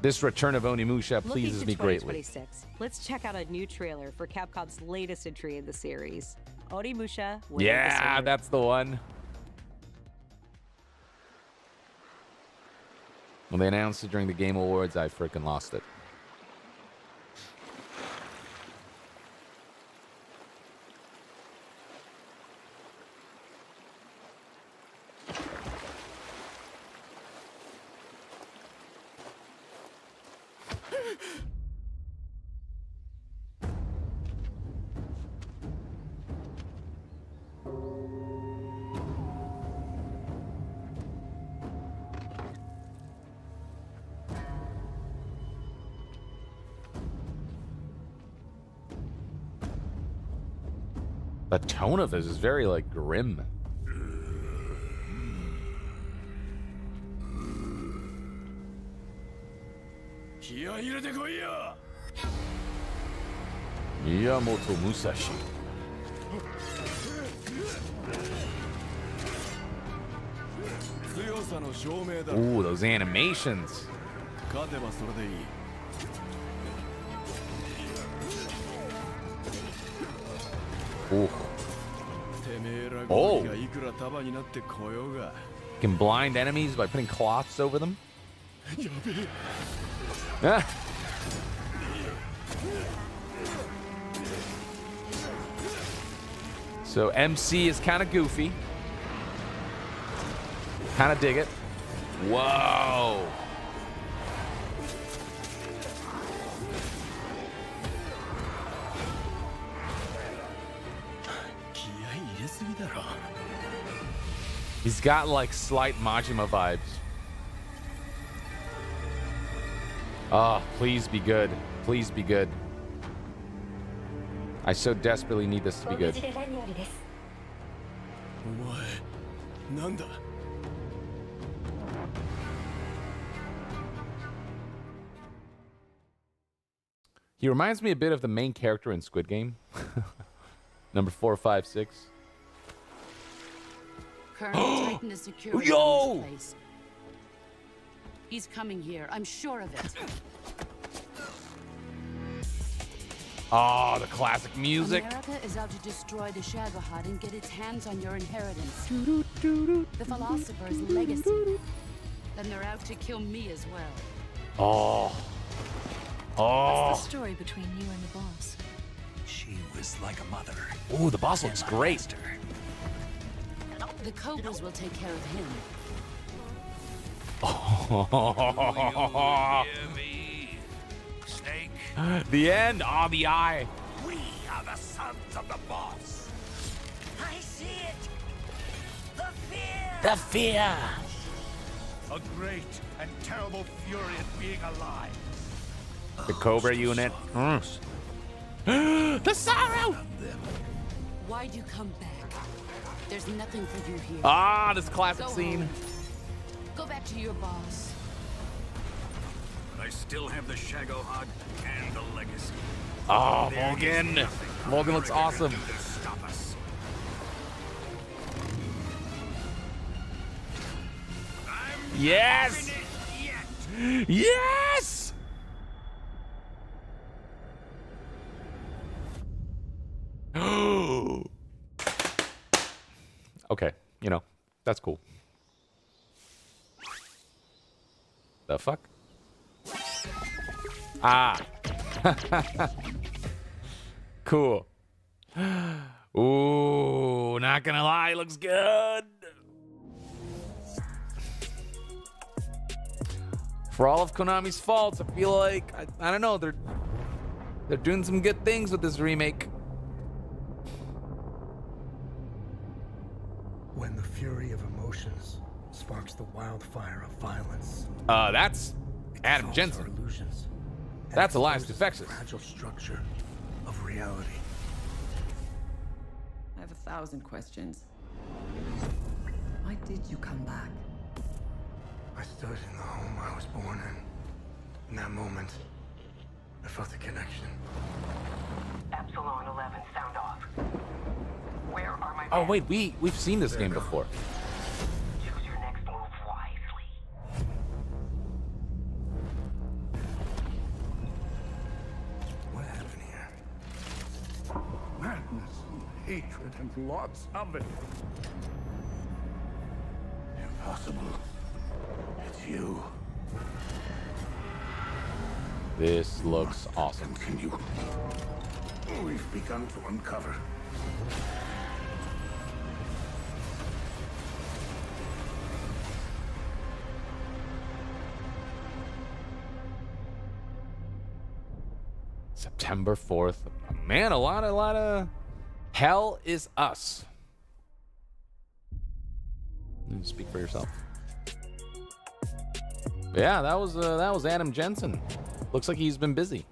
[SPEAKER 1] This return of Onimusha pleases
[SPEAKER 9] Looking
[SPEAKER 1] me
[SPEAKER 9] to
[SPEAKER 1] greatly.
[SPEAKER 9] 2026, let's check out a new trailer for Capcom's latest entry in the series, Onimusha. Way of the
[SPEAKER 1] Yeah,
[SPEAKER 9] Sword.
[SPEAKER 1] that's the one. When they announced it during the Game Awards, I freaking lost it. The tone of this is very, like, grim. Miyamoto Musashi. Ooh, those animations. Ooh. Oh. Can blind enemies by putting cloths over them. Ah. So MC is kind of goofy. Kind of dig it. Whoa. He's got like slight Majima vibes. Oh, please be good. Please be good. I so desperately need this to be good. He reminds me a bit of the main character in Squid Game. Number 456.
[SPEAKER 19] Colonel Titan is securing
[SPEAKER 1] Yo!
[SPEAKER 19] this place. He's coming here. I'm sure of it.
[SPEAKER 1] Oh, the classic music.
[SPEAKER 19] America is out to destroy the Shagohod and get its hands on your inheritance. The philosopher's legacy. Then they're out to kill me as well.
[SPEAKER 1] Oh. Oh.
[SPEAKER 19] What's the story between you and the boss?
[SPEAKER 18] She was like a mother.
[SPEAKER 1] Ooh, the boss looks great.
[SPEAKER 19] The Cobras will take care of him.
[SPEAKER 18] Snake.
[SPEAKER 1] The end. Oh, the eye.
[SPEAKER 18] We are the sons of the boss. I see it. The fear.
[SPEAKER 1] The fear.
[SPEAKER 18] A great and terrible fury at being alive.
[SPEAKER 1] The Cobra unit. The sorrow.
[SPEAKER 19] Why'd you come back? There's nothing for you here.
[SPEAKER 1] Ah, this classic
[SPEAKER 19] Go
[SPEAKER 1] scene.
[SPEAKER 19] home. Go back to your boss.
[SPEAKER 18] I still have the Shagohod and the legacy.
[SPEAKER 1] Oh,
[SPEAKER 18] There is
[SPEAKER 1] Morgan.
[SPEAKER 18] nothing
[SPEAKER 1] Morgan looks
[SPEAKER 18] America can
[SPEAKER 1] awesome.
[SPEAKER 18] do to stop us.
[SPEAKER 1] Yes. Yes. Okay, you know, that's cool. The fuck? Ah. Cool. Ooh, not gonna lie, looks good. For all of Konami's faults, I feel like I don't know, they're doing some good things with this remake.
[SPEAKER 20] When the fury of emotions sparks the wildfire of violence.
[SPEAKER 1] That's Adam Jensen.
[SPEAKER 20] Illusions.
[SPEAKER 1] That's Elias Defexus.
[SPEAKER 20] Fragile structure of reality.
[SPEAKER 21] I have 1,000 questions. Why did you come back?
[SPEAKER 20] I stood in the home I was born in. In that moment, I felt a connection.
[SPEAKER 22] Epsilon 11, sound off. Where are my
[SPEAKER 1] Oh wait, we've seen this game before.
[SPEAKER 22] Choose your next move wisely.
[SPEAKER 17] and lots of it. Impossible. It's you.
[SPEAKER 1] This looks awesome.
[SPEAKER 17] Continue. We've begun to uncover.
[SPEAKER 1] September 4th. Man, a lot of Hell is Us. Speak for yourself. Yeah, that was Adam Jensen. Looks like he's been busy.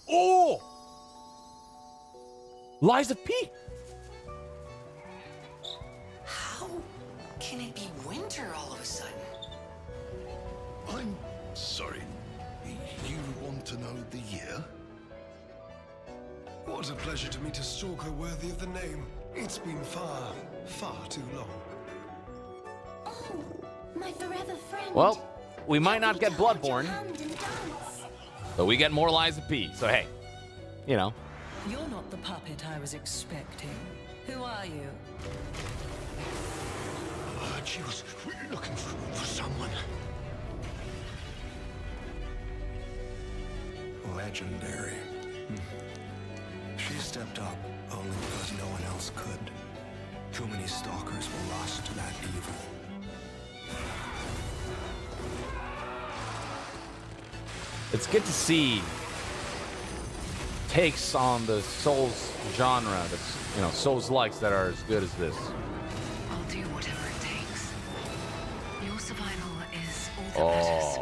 [SPEAKER 1] Oh! Liza P.
[SPEAKER 18] How can it be winter all of a sudden?
[SPEAKER 16] I'm sorry. You want to know the year?
[SPEAKER 3] What a pleasure to meet a stalker worthy of the name. It's been far, far too long.
[SPEAKER 6] Oh, my forever friend.
[SPEAKER 1] Well, we might not get Bloodborne, but we get more Liza P. So hey, you know.
[SPEAKER 4] You're not the puppet I was expecting. Who are you?
[SPEAKER 3] She was looking for someone. Legendary. She stepped up only because no one else could. Too many stalkers were lost to that evil.
[SPEAKER 1] It's good to see takes on the Souls genre, that's, you know, Souls likes that are as good as this.
[SPEAKER 4] I'll do whatever it takes. Your survival is all that matters.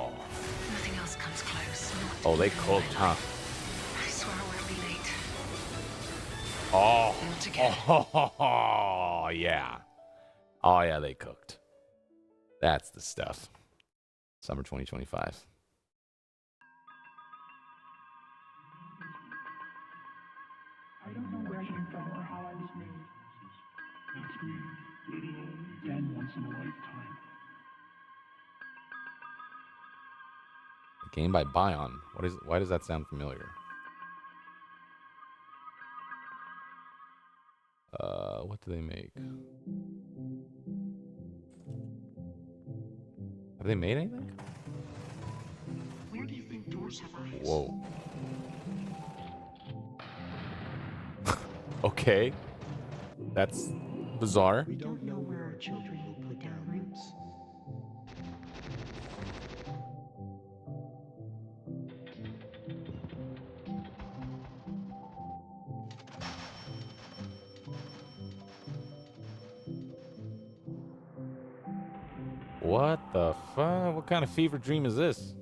[SPEAKER 4] Nothing else comes close.
[SPEAKER 1] Oh, they cooked, huh?
[SPEAKER 4] I swear I won't be late.
[SPEAKER 1] Oh, yeah. Oh, yeah, they cooked. That's the stuff. Summer 2025.
[SPEAKER 7] I don't know where I came from or how I was made. That's me, little old Ben once in a lifetime.
[SPEAKER 1] A game by Bion. Why does that sound familiar? What do they make? Have they made anything?
[SPEAKER 7] Where do you think doors have eyes?
[SPEAKER 1] Whoa. Okay. That's bizarre.
[SPEAKER 7] We don't know where our children will put their roots.
[SPEAKER 1] What the fuck? What kind of fever dream is this?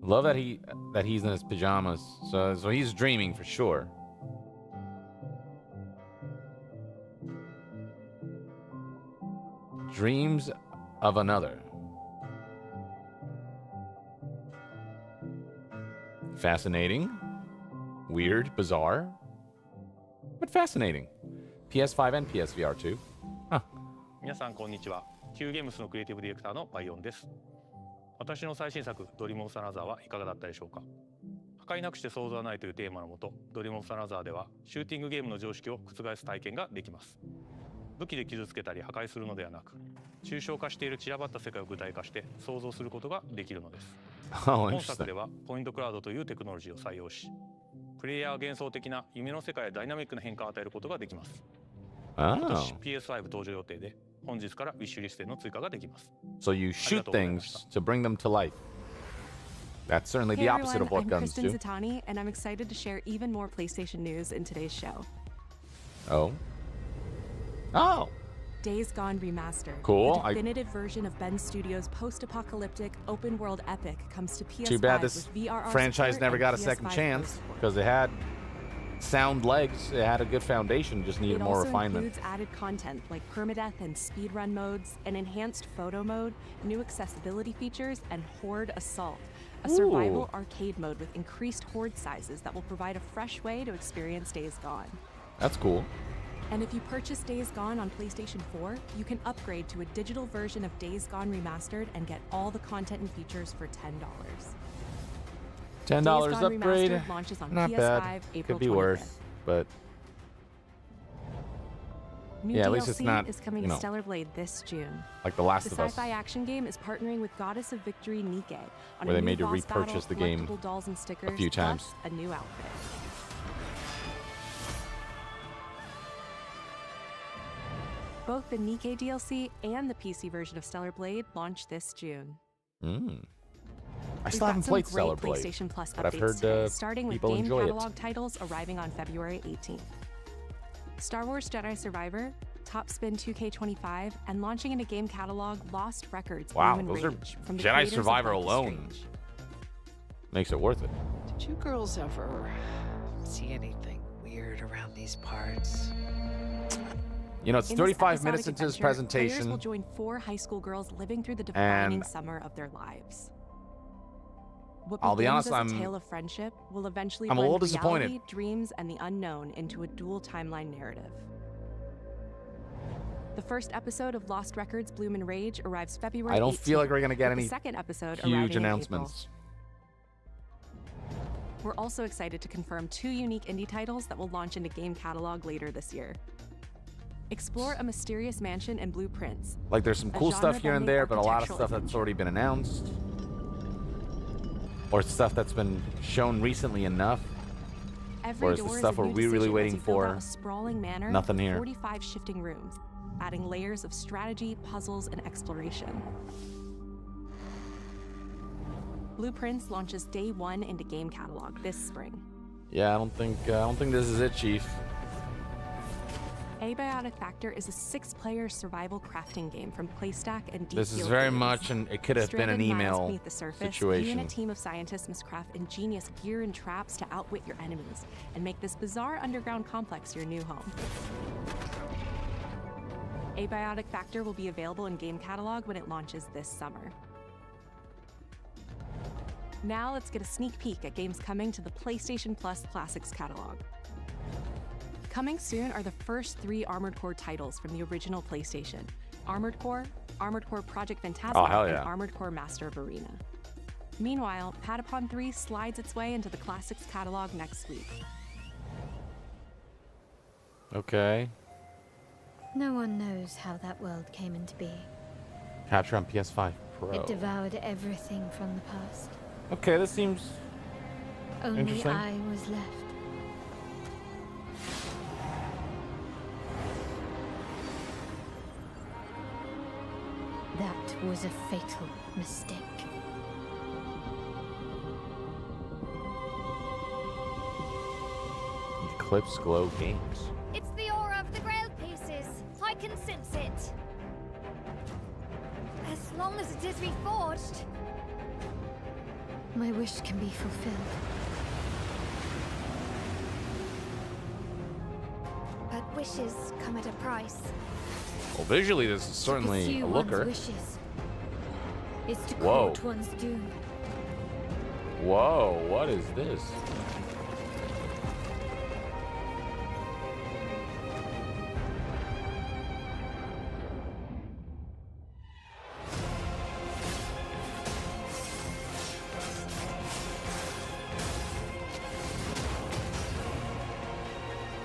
[SPEAKER 1] Love that he's in his pajamas. So he's dreaming for sure. Dreams of another. Fascinating. Weird, bizarre, but fascinating. PS5 and PSVR 2. Huh.
[SPEAKER 23] 皆さんこんにちは。Qゲームスのクリエイティブディレクターのバイオンです。私の最新作ドリームオブサナザーはいかがだったでしょうか。破壊なくして想像はないというテーマのもと、ドリームオブサナザーではシューティングゲームの常識を覆す体験ができます。武器で傷つけたり破壊するのではなく、抽象化している散らばった世界を具体化して想像することができるのです。本作ではポイントクラウドというテクノロジーを採用し、プレイヤーは幻想的な夢の世界へダイナミックな変化を与えることができます。今年 PS5 登場予定で、本日からウィッシュリストへの追加ができます。
[SPEAKER 1] So you shoot things to bring them to life. That's certainly the opposite of what guns do.
[SPEAKER 24] I'm Kristen Zatani, and I'm excited to share even more PlayStation news in today's show.
[SPEAKER 1] Oh.
[SPEAKER 24] Days Gone Remastered.
[SPEAKER 1] Cool.
[SPEAKER 24] The definitive version of Ben Studios' post-apocalyptic open-world epic comes to PS5
[SPEAKER 1] Too bad this
[SPEAKER 24] with VRR
[SPEAKER 1] franchise
[SPEAKER 24] support
[SPEAKER 1] never got a
[SPEAKER 24] and
[SPEAKER 1] second
[SPEAKER 24] PS5
[SPEAKER 1] chance
[SPEAKER 24] support.
[SPEAKER 1] because it had sound legs, it had a good foundation, just needed more refinement.
[SPEAKER 24] It also includes added content like permadeath and speedrun modes, an enhanced photo mode, new accessibility features, and Horde Assault, a survival arcade mode with increased horde sizes that will provide a fresh way to experience Days Gone.
[SPEAKER 1] That's cool.
[SPEAKER 24] And if you purchase Days Gone on PlayStation 4, you can upgrade to a digital version of Days Gone Remastered and get all the content and features for $10.
[SPEAKER 1] $10 upgrade.
[SPEAKER 24] Remastered launches on
[SPEAKER 1] Not
[SPEAKER 24] PS5
[SPEAKER 1] bad.
[SPEAKER 24] April
[SPEAKER 1] Could be
[SPEAKER 24] 25th.
[SPEAKER 1] worse, but
[SPEAKER 24] New
[SPEAKER 1] yeah,
[SPEAKER 24] DLC
[SPEAKER 1] at least it's not,
[SPEAKER 24] is coming
[SPEAKER 1] you know,
[SPEAKER 24] to Stellar Blade this June.
[SPEAKER 1] like The Last
[SPEAKER 24] the
[SPEAKER 1] of Us,
[SPEAKER 24] sci-fi action game is partnering with Goddess of Victory Nike on
[SPEAKER 1] where
[SPEAKER 24] a
[SPEAKER 1] they
[SPEAKER 24] new
[SPEAKER 1] made you
[SPEAKER 24] boss
[SPEAKER 1] repurchase
[SPEAKER 24] battle,
[SPEAKER 1] the game
[SPEAKER 24] collectible dolls and stickers,
[SPEAKER 1] a few times.
[SPEAKER 24] plus a new outfit. Both the Nike DLC and the PC version of Stellar Blade launch this June.
[SPEAKER 1] I still haven't played Stellar Blade,
[SPEAKER 24] PlayStation Plus
[SPEAKER 1] but I've
[SPEAKER 24] updates
[SPEAKER 1] heard
[SPEAKER 24] today, starting with
[SPEAKER 1] people
[SPEAKER 24] game
[SPEAKER 1] enjoy
[SPEAKER 24] catalog
[SPEAKER 1] it.
[SPEAKER 24] titles arriving on February 18th. Star Wars Jedi Survivor, Top Spin 2K25, and launching in a game catalog, Lost Records.
[SPEAKER 1] Wow,
[SPEAKER 24] Bloom and
[SPEAKER 1] those are
[SPEAKER 24] Rage, from the
[SPEAKER 1] Jedi
[SPEAKER 24] creators of
[SPEAKER 1] Survivor
[SPEAKER 24] Life is
[SPEAKER 1] alone
[SPEAKER 24] Strange.
[SPEAKER 1] makes it worth it.
[SPEAKER 2] Did you girls ever see anything weird around these parts?
[SPEAKER 1] You know, it's
[SPEAKER 24] In
[SPEAKER 1] 35
[SPEAKER 24] this
[SPEAKER 1] minutes
[SPEAKER 24] episodic
[SPEAKER 1] into his
[SPEAKER 24] adventure, players
[SPEAKER 1] presentation.
[SPEAKER 24] will join 4 high school girls living through the defining
[SPEAKER 1] And
[SPEAKER 24] summer of their lives. What
[SPEAKER 1] I'll be
[SPEAKER 24] begins
[SPEAKER 1] honest,
[SPEAKER 24] as a tale of friendship will eventually
[SPEAKER 1] I'm a little
[SPEAKER 24] blend
[SPEAKER 1] disappointed.
[SPEAKER 24] reality, dreams, and the unknown into a dual timeline narrative. The first episode of Lost Records Bloom and Rage arrives February 18th.
[SPEAKER 1] I don't feel like we're gonna get
[SPEAKER 24] with
[SPEAKER 1] any
[SPEAKER 24] the second episode
[SPEAKER 1] huge
[SPEAKER 24] arriving in
[SPEAKER 1] announcements.
[SPEAKER 24] April. We're also excited to confirm 2 unique indie titles that will launch into game catalog later this year. Explore a mysterious mansion and blueprints.
[SPEAKER 1] Like, there's some
[SPEAKER 24] a
[SPEAKER 1] cool stuff here and
[SPEAKER 24] genre-bending
[SPEAKER 1] there, but a lot of
[SPEAKER 24] architectural
[SPEAKER 1] stuff that's already been announced, or stuff that's been shown recently enough.
[SPEAKER 24] Every
[SPEAKER 1] Whereas
[SPEAKER 24] door
[SPEAKER 1] the
[SPEAKER 24] is
[SPEAKER 1] stuff
[SPEAKER 24] a
[SPEAKER 1] we're
[SPEAKER 24] new
[SPEAKER 1] really
[SPEAKER 24] decision
[SPEAKER 1] waiting
[SPEAKER 24] as you build
[SPEAKER 1] for,
[SPEAKER 24] out a sprawling manor
[SPEAKER 1] nothing
[SPEAKER 24] with
[SPEAKER 1] here.
[SPEAKER 24] 45 shifting rooms, adding layers of strategy, puzzles, and exploration. Blueprints launches day 1 into game catalog this spring.
[SPEAKER 1] Yeah, I don't think this is it, Chief.
[SPEAKER 24] Abiotic Factor is a 6-player survival crafting game from Playstack and Deep
[SPEAKER 1] This is
[SPEAKER 24] Field
[SPEAKER 1] very
[SPEAKER 24] Games.
[SPEAKER 1] much it could have been an
[SPEAKER 24] Stranded miles
[SPEAKER 1] email
[SPEAKER 24] beneath the surface,
[SPEAKER 1] situation.
[SPEAKER 24] You and a team of scientists must craft ingenious gear and traps to outwit your enemies and make this bizarre underground complex your new home. Abiotic Factor will be available in game catalog when it launches this summer. Now let's get a sneak peek at games coming to the PlayStation Plus Classics catalog. Coming soon are the first 3 Armored Core titles from the original PlayStation: Armored Core Project Phantasma,
[SPEAKER 1] Oh, hell yeah.
[SPEAKER 24] and Armored Core Master of Arena. Meanwhile, Patapon 3 slides its way into the Classics catalog next week.
[SPEAKER 1] Okay.
[SPEAKER 5] No one knows how that world came into being.
[SPEAKER 1] Capture on PS5 Pro.
[SPEAKER 5] It devoured everything from the past.
[SPEAKER 1] Okay, this seems
[SPEAKER 5] Only
[SPEAKER 1] interesting.
[SPEAKER 5] I was left. That was a fatal mistake.
[SPEAKER 1] Eclipse Glow Games.
[SPEAKER 6] It's the aura of the Grail pieces. I can sense it. As long as it is reforged.
[SPEAKER 5] My wish can be fulfilled.
[SPEAKER 6] But wishes come at a price.
[SPEAKER 1] Well, visually, this is certainly
[SPEAKER 5] Pursue
[SPEAKER 1] a
[SPEAKER 5] one's
[SPEAKER 1] looker.
[SPEAKER 5] wishes is to
[SPEAKER 1] Whoa.
[SPEAKER 5] court one's doom.
[SPEAKER 1] Whoa, what is this?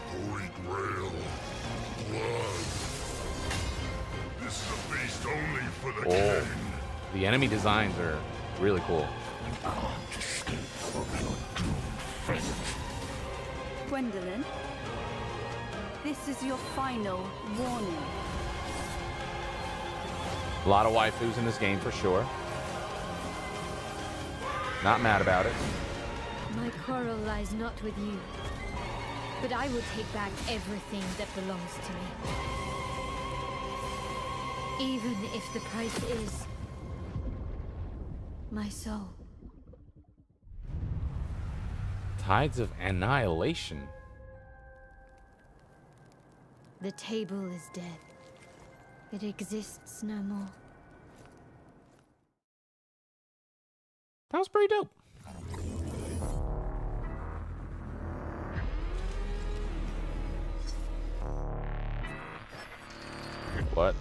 [SPEAKER 17] Holy Grail. Blood. This is a feast only for the
[SPEAKER 1] Oh,
[SPEAKER 17] king.
[SPEAKER 1] the enemy designs are really cool.
[SPEAKER 11] Gwendolyn, this is your final warning.
[SPEAKER 1] A lot of waifus in this game for sure. Not mad about it.
[SPEAKER 5] My quarrel lies not with you, but I will take back everything that belongs to me. Even if the price is my soul.
[SPEAKER 1] Tides of Annihilation.
[SPEAKER 5] The table is dead. It exists no more.
[SPEAKER 1] That was pretty dope. What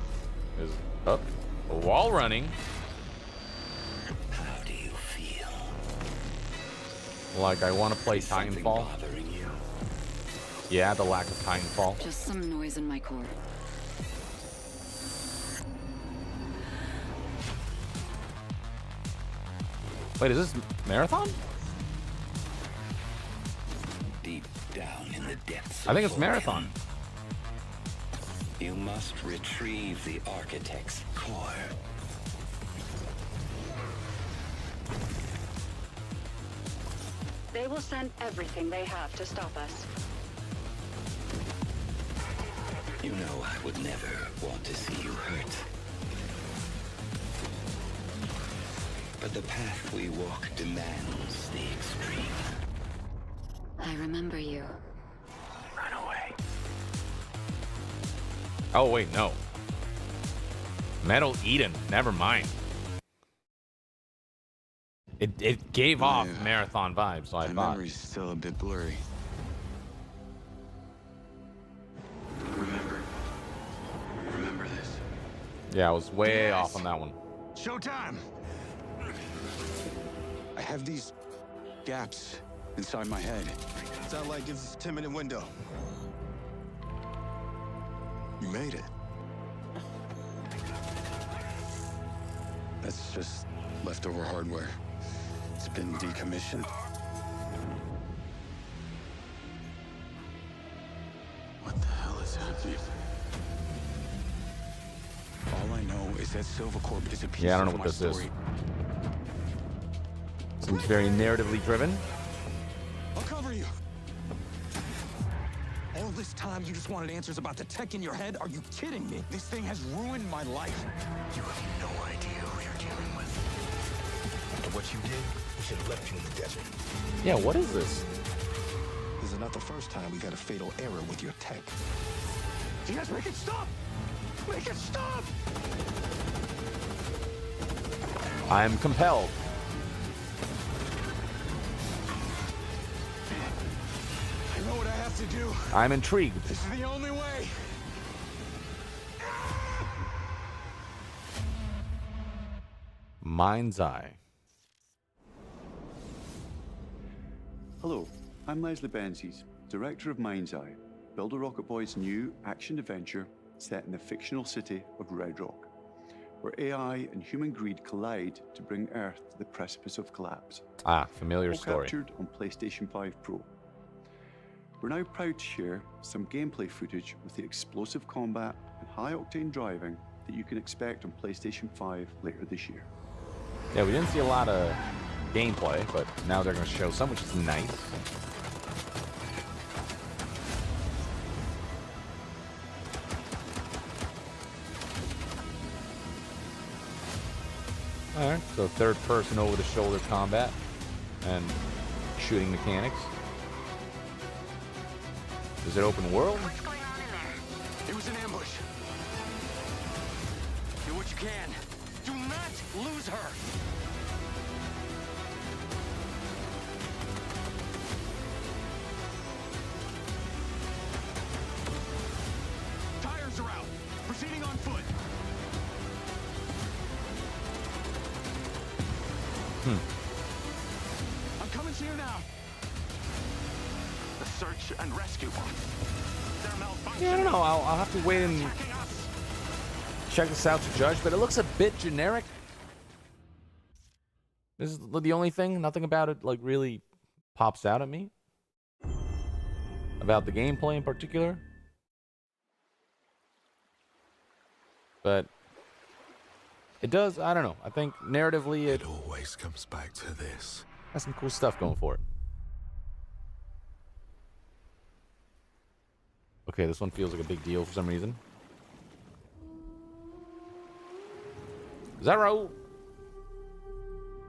[SPEAKER 1] is up? A wall running.
[SPEAKER 16] How do you feel?
[SPEAKER 1] Like I want to play Titanfall.
[SPEAKER 16] Bothering you?
[SPEAKER 1] Yeah, the lack of Titanfall.
[SPEAKER 19] Just some noise in my core.
[SPEAKER 1] Wait, is this Marathon?
[SPEAKER 16] Deep down in the depths
[SPEAKER 1] I think
[SPEAKER 16] of
[SPEAKER 1] it's Marathon.
[SPEAKER 16] Vulcan, you must retrieve the Architect's core.
[SPEAKER 8] They will send everything they have to stop us.
[SPEAKER 16] You know I would never want to see you hurt. But the path we walk demands the extreme.
[SPEAKER 19] I remember you.
[SPEAKER 16] Run away.
[SPEAKER 1] Oh wait, no. Metal Eden. Never mind. It gave off Marathon vibes, so I
[SPEAKER 10] My
[SPEAKER 1] thought.
[SPEAKER 10] memory's still a bit blurry. Remember this.
[SPEAKER 1] Yeah, I was way off on that one.
[SPEAKER 10] Showtime! I have these gaps inside my head.
[SPEAKER 3] Satellite gives us a 10-minute window. You made it.
[SPEAKER 10] That's just leftover hardware. It's been decommissioned. What the hell is happening? All I know is that Silver Corp is a piece
[SPEAKER 1] Yeah, I don't know
[SPEAKER 10] of
[SPEAKER 1] what
[SPEAKER 10] my
[SPEAKER 1] this is.
[SPEAKER 10] story.
[SPEAKER 1] Seems very narratively driven.
[SPEAKER 10] I'll cover you. All this time you just wanted answers about the tech in your head? Are you kidding me? This thing has ruined my life.
[SPEAKER 3] You have no idea who you're dealing with. After what you did, we should have left you in the desert.
[SPEAKER 1] Yeah, what is this?
[SPEAKER 3] This is not the first time we've had a fatal error with your tech.
[SPEAKER 10] Yes, make it stop! Make it stop!
[SPEAKER 1] I am compelled.
[SPEAKER 10] I know what I have to do.
[SPEAKER 1] I'm intrigued.
[SPEAKER 10] This is the only way.
[SPEAKER 1] Mind's Eye.
[SPEAKER 12] Hello, I'm Leslie Benzies, director of Mind's Eye, Builder Rocket Boy's new action-adventure set in the fictional city of Red Rock, where AI and human greed collide to bring Earth to the precipice of collapse.
[SPEAKER 1] Ah, familiar
[SPEAKER 12] All
[SPEAKER 1] story.
[SPEAKER 12] captured on PlayStation 5 Pro. We're now proud to share some gameplay footage with the explosive combat and high-octane driving that you can expect on PlayStation 5 later this year.
[SPEAKER 1] Yeah, we didn't see a lot of gameplay, but now they're going to show some, which is nice. Alright, so third-person over-the-shoulder combat and shooting mechanics. Is it open world?
[SPEAKER 10] It was an ambush. Do what you can. Do not lose her. Tires are out. Proceeding on foot. I'm coming to you now. The search and rescue. They're malfunctioning.
[SPEAKER 1] Yeah, I don't know. I'll have to wait and check this out to judge, but it looks a bit generic. This is the only thing. Nothing about it like really pops out at me. About the gameplay in particular. But it does, I don't know. I think narratively it
[SPEAKER 3] always comes back to this.
[SPEAKER 1] Has some cool stuff going for it. Okay, this one feels like a big deal for some reason. Is that Raul?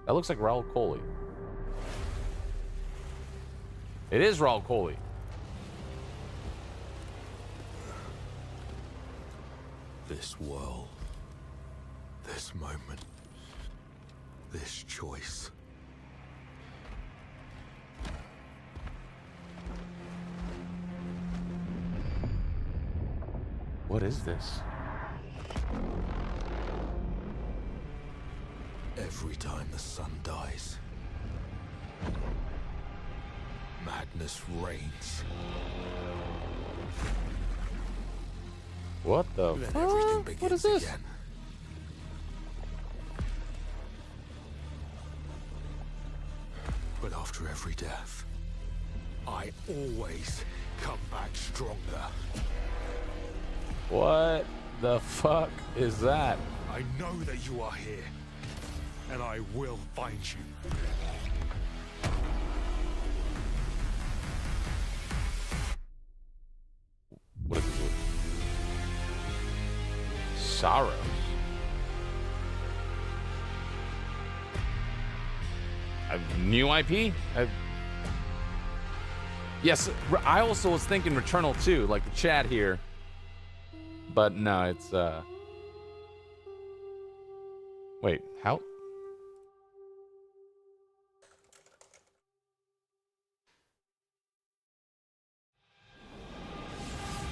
[SPEAKER 1] That looks like Raul Coley. It is Raul Coley.
[SPEAKER 3] This world, this moment, this choice.
[SPEAKER 1] What is this?
[SPEAKER 16] Every time the sun dies, madness reigns.
[SPEAKER 1] What the
[SPEAKER 16] Then
[SPEAKER 1] fuck?
[SPEAKER 16] everything begins
[SPEAKER 1] What is this?
[SPEAKER 16] again. But after every death, I always come back stronger.
[SPEAKER 1] What the fuck is that?
[SPEAKER 16] I know that you are here, and I will find you.
[SPEAKER 1] What is this? Sorrows. A new IP? Yes, I also was thinking Returnal too, like the chat here. But no, it's wait, how?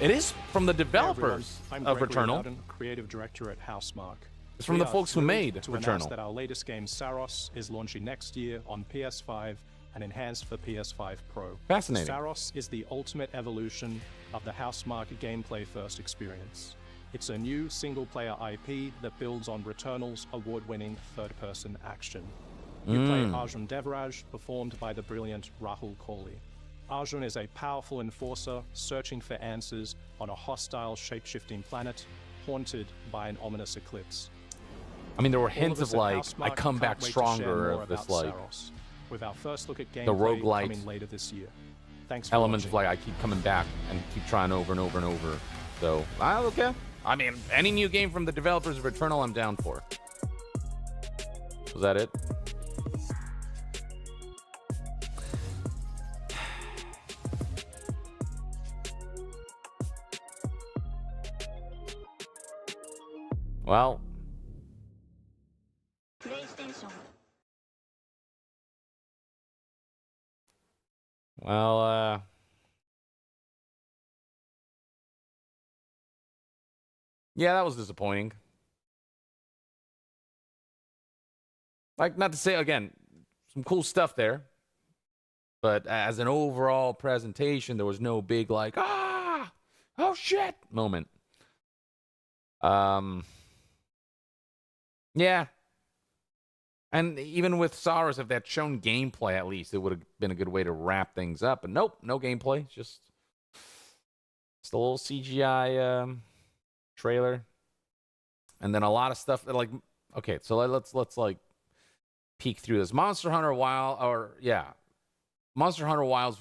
[SPEAKER 1] It is from the developers
[SPEAKER 9] I'm
[SPEAKER 1] of
[SPEAKER 9] Gregory
[SPEAKER 1] Returnal.
[SPEAKER 9] Loudon, creative director at Housemarque.
[SPEAKER 1] It's from
[SPEAKER 9] We
[SPEAKER 1] the
[SPEAKER 9] are
[SPEAKER 1] folks who
[SPEAKER 9] thrilled
[SPEAKER 1] made
[SPEAKER 9] to announce
[SPEAKER 1] Returnal.
[SPEAKER 9] that our latest game, Saros, is launching next year on PS5 and enhanced for PS5 Pro.
[SPEAKER 1] Fascinating.
[SPEAKER 9] Saros is the ultimate evolution of the Housemarque gameplay-first experience. It's a new single-player IP that builds on Returnal's award-winning third-person action. You play Arjun Devraj, performed by the brilliant Rahul Kohli. Arjun is a powerful enforcer searching for answers on a hostile shape-shifting planet haunted by an ominous eclipse.
[SPEAKER 1] I mean, there were
[SPEAKER 9] All
[SPEAKER 1] hints
[SPEAKER 9] us
[SPEAKER 1] of
[SPEAKER 9] at
[SPEAKER 1] like, I
[SPEAKER 9] Housemarque
[SPEAKER 1] come
[SPEAKER 9] can't
[SPEAKER 1] back
[SPEAKER 9] wait to share
[SPEAKER 1] stronger
[SPEAKER 9] more
[SPEAKER 1] of this
[SPEAKER 9] about
[SPEAKER 1] like
[SPEAKER 9] Saros, with our first look at
[SPEAKER 1] the
[SPEAKER 9] gameplay
[SPEAKER 1] roguelite
[SPEAKER 9] coming later this year. Thanks for
[SPEAKER 1] elements
[SPEAKER 9] watching.
[SPEAKER 1] of like I keep coming back and keep trying over and over and over. So okay. I mean, any new game from the developers of Returnal, I'm down for. Was that it? Well,
[SPEAKER 6] PlayStation.
[SPEAKER 1] well, yeah, that was disappointing. Like, not to say, again, some cool stuff there. But as an overall presentation, there was no big, like, oh shit moment. Yeah. And even with Saros, if they'd shown gameplay at least, it would have been a good way to wrap things up. But nope, no gameplay. Just a little CGI trailer. And then a lot of stuff that, like, okay, so let's like peek through this. Monster Hunter Wilds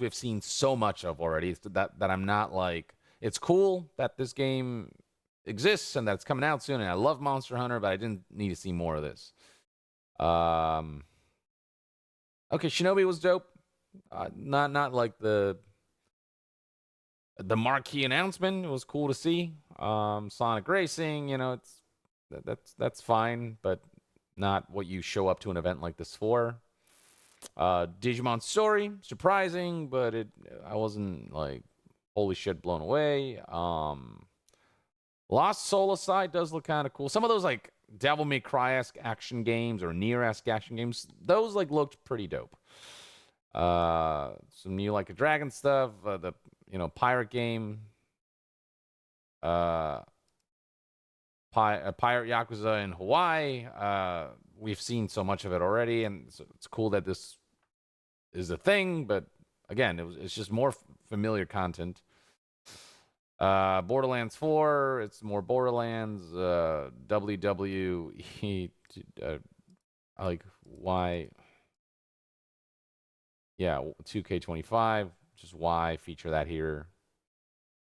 [SPEAKER 1] we've seen so much of already that I'm not like, it's cool that this game exists and that it's coming out soon, and I love Monster Hunter, but I didn't need to see more of this. Okay, Shinobi was dope. Not like the marquee announcement. It was cool to see. Sonic Racing, you know, that's fine, but not what you show up to an event like this for. Digimon Story, surprising, but I wasn't like holy shit blown away. Lost Soul Aside does look kind of cool. Some of those like Devil May Cry-esque action games or Nier-esque action games, those like looked pretty dope. Some new Like a Dragon stuff, the pirate game, Pirate Yakuza in Hawaii. We've seen so much of it already, and it's cool that this is a thing. But again, it's just more familiar content. Borderlands 4, it's more Borderlands. WWE, like why? Yeah, 2K25, just why feature that here?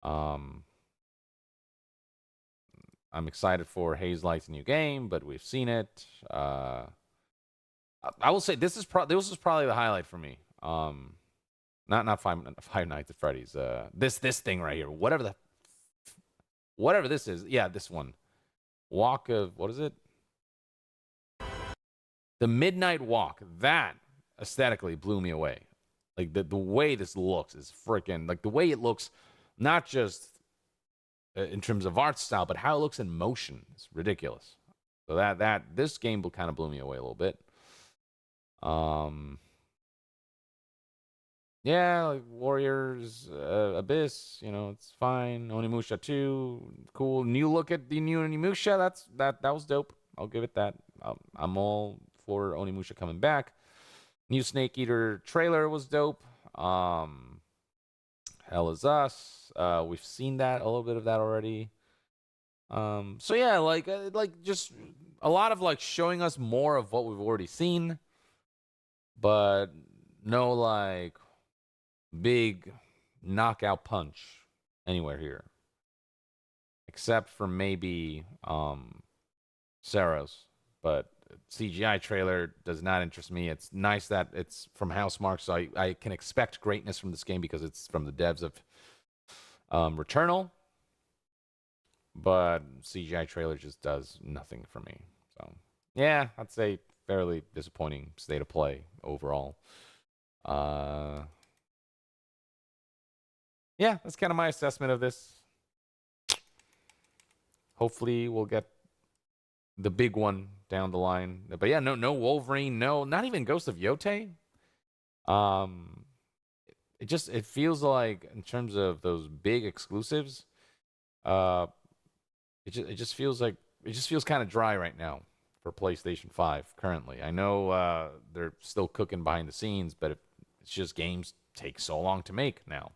[SPEAKER 1] I'm excited for Hazelights new game, but we've seen it. I will say this is probably the highlight for me. Not Five Nights at Freddy's. This thing right here. Whatever this is. Yeah, this one. Walk of, what is it? The Midnight Walk. That aesthetically blew me away. Like the way this looks is freaking, like the way it looks, not just in terms of art style, but how it looks in motion. It's ridiculous. So this game kind of blew me away a little bit. Yeah, like Warriors, Abyss, it's fine. Onimusha 2, cool. New look at the new Onimusha. That was dope. I'll give it that. I'm all for Onimusha coming back. New Snake Eater trailer was dope. Hell Is Us. We've seen that, a little bit of that already. So yeah, like just a lot of like showing us more of what we've already seen, but no like big knockout punch anywhere here, except for maybe Saros. But CGI trailer does not interest me. It's nice that it's from Housemarque, so I can expect greatness from this game because it's from the devs of Returnal. But CGI trailer just does nothing for me. So yeah, I'd say fairly disappointing state of play overall. Yeah, that's kind of my assessment of this. Hopefully we'll get the big one down the line. But yeah, no Wolverine, not even Ghost of Yotei. It feels like in terms of those big exclusives, it just feels kind of dry right now for PlayStation 5 currently. I know they're still cooking behind the scenes, but it's just games take so long to make now.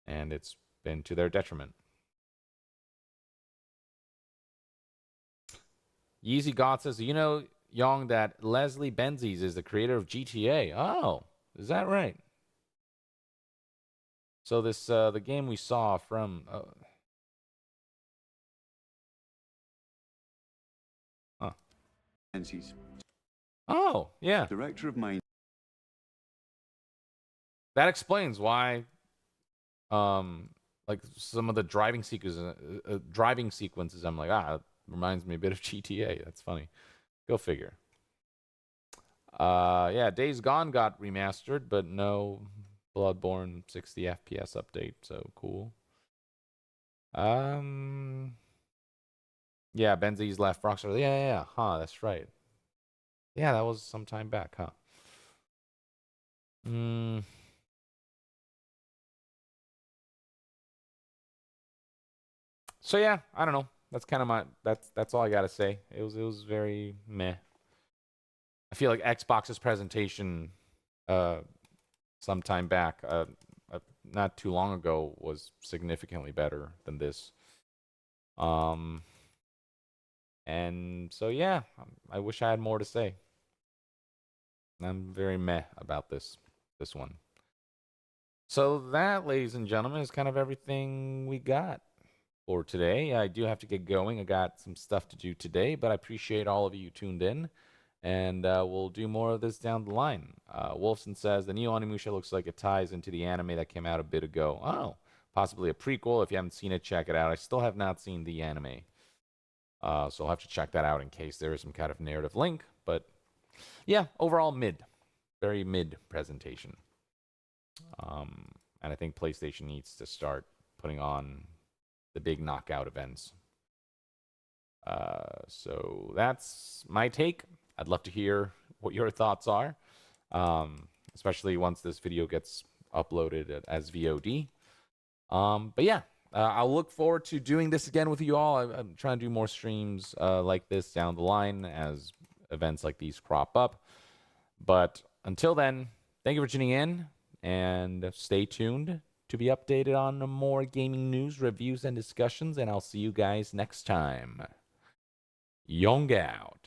[SPEAKER 1] And it's been to their detriment. Yeezy God says, Yong, that Leslie Benzies is the creator of GTA. Oh, is that right? So this the game we saw from
[SPEAKER 12] Benzies.
[SPEAKER 1] Oh, yeah.
[SPEAKER 12] Director of Mine.
[SPEAKER 1] That explains why like some of the driving sequences I'm like, it reminds me a bit of GTA. That's funny. Go figure. Yeah, Days Gone got remastered, but no Bloodborne 60 FPS update, so cool. Yeah, Benzies left Rockstar. Yeah. Huh, that's right. Yeah, that was some time back, huh? So yeah, I don't know. That's kind of that's all I gotta say. It was very meh. I feel like Xbox's presentation some time back, not too long ago, was significantly better than this. And so yeah, I wish I had more to say. I'm very meh about this one. So that, ladies and gentlemen, is kind of everything we got for today. I do have to get going. I got some stuff to do today, but I appreciate all of you tuned in, and we'll do more of this down the line. Wolfson says, the new Onimusha looks like it ties into the anime that came out a bit ago. Oh, possibly a prequel. If you haven't seen it, check it out. I still have not seen the anime, so I'll have to check that out in case there is some kind of narrative link. But yeah, overall very mid presentation. And I think PlayStation needs to start putting on the big knockout events. So that's my take. I'd love to hear what your thoughts are, especially once this video gets uploaded as VOD. But yeah, I'll look forward to doing this again with you all. I'm trying to do more streams like this down the line as events like these crop up. But until then, thank you for tuning in, and stay tuned to be updated on more gaming news, reviews, and discussions, and I'll see you guys next time. YongYea out.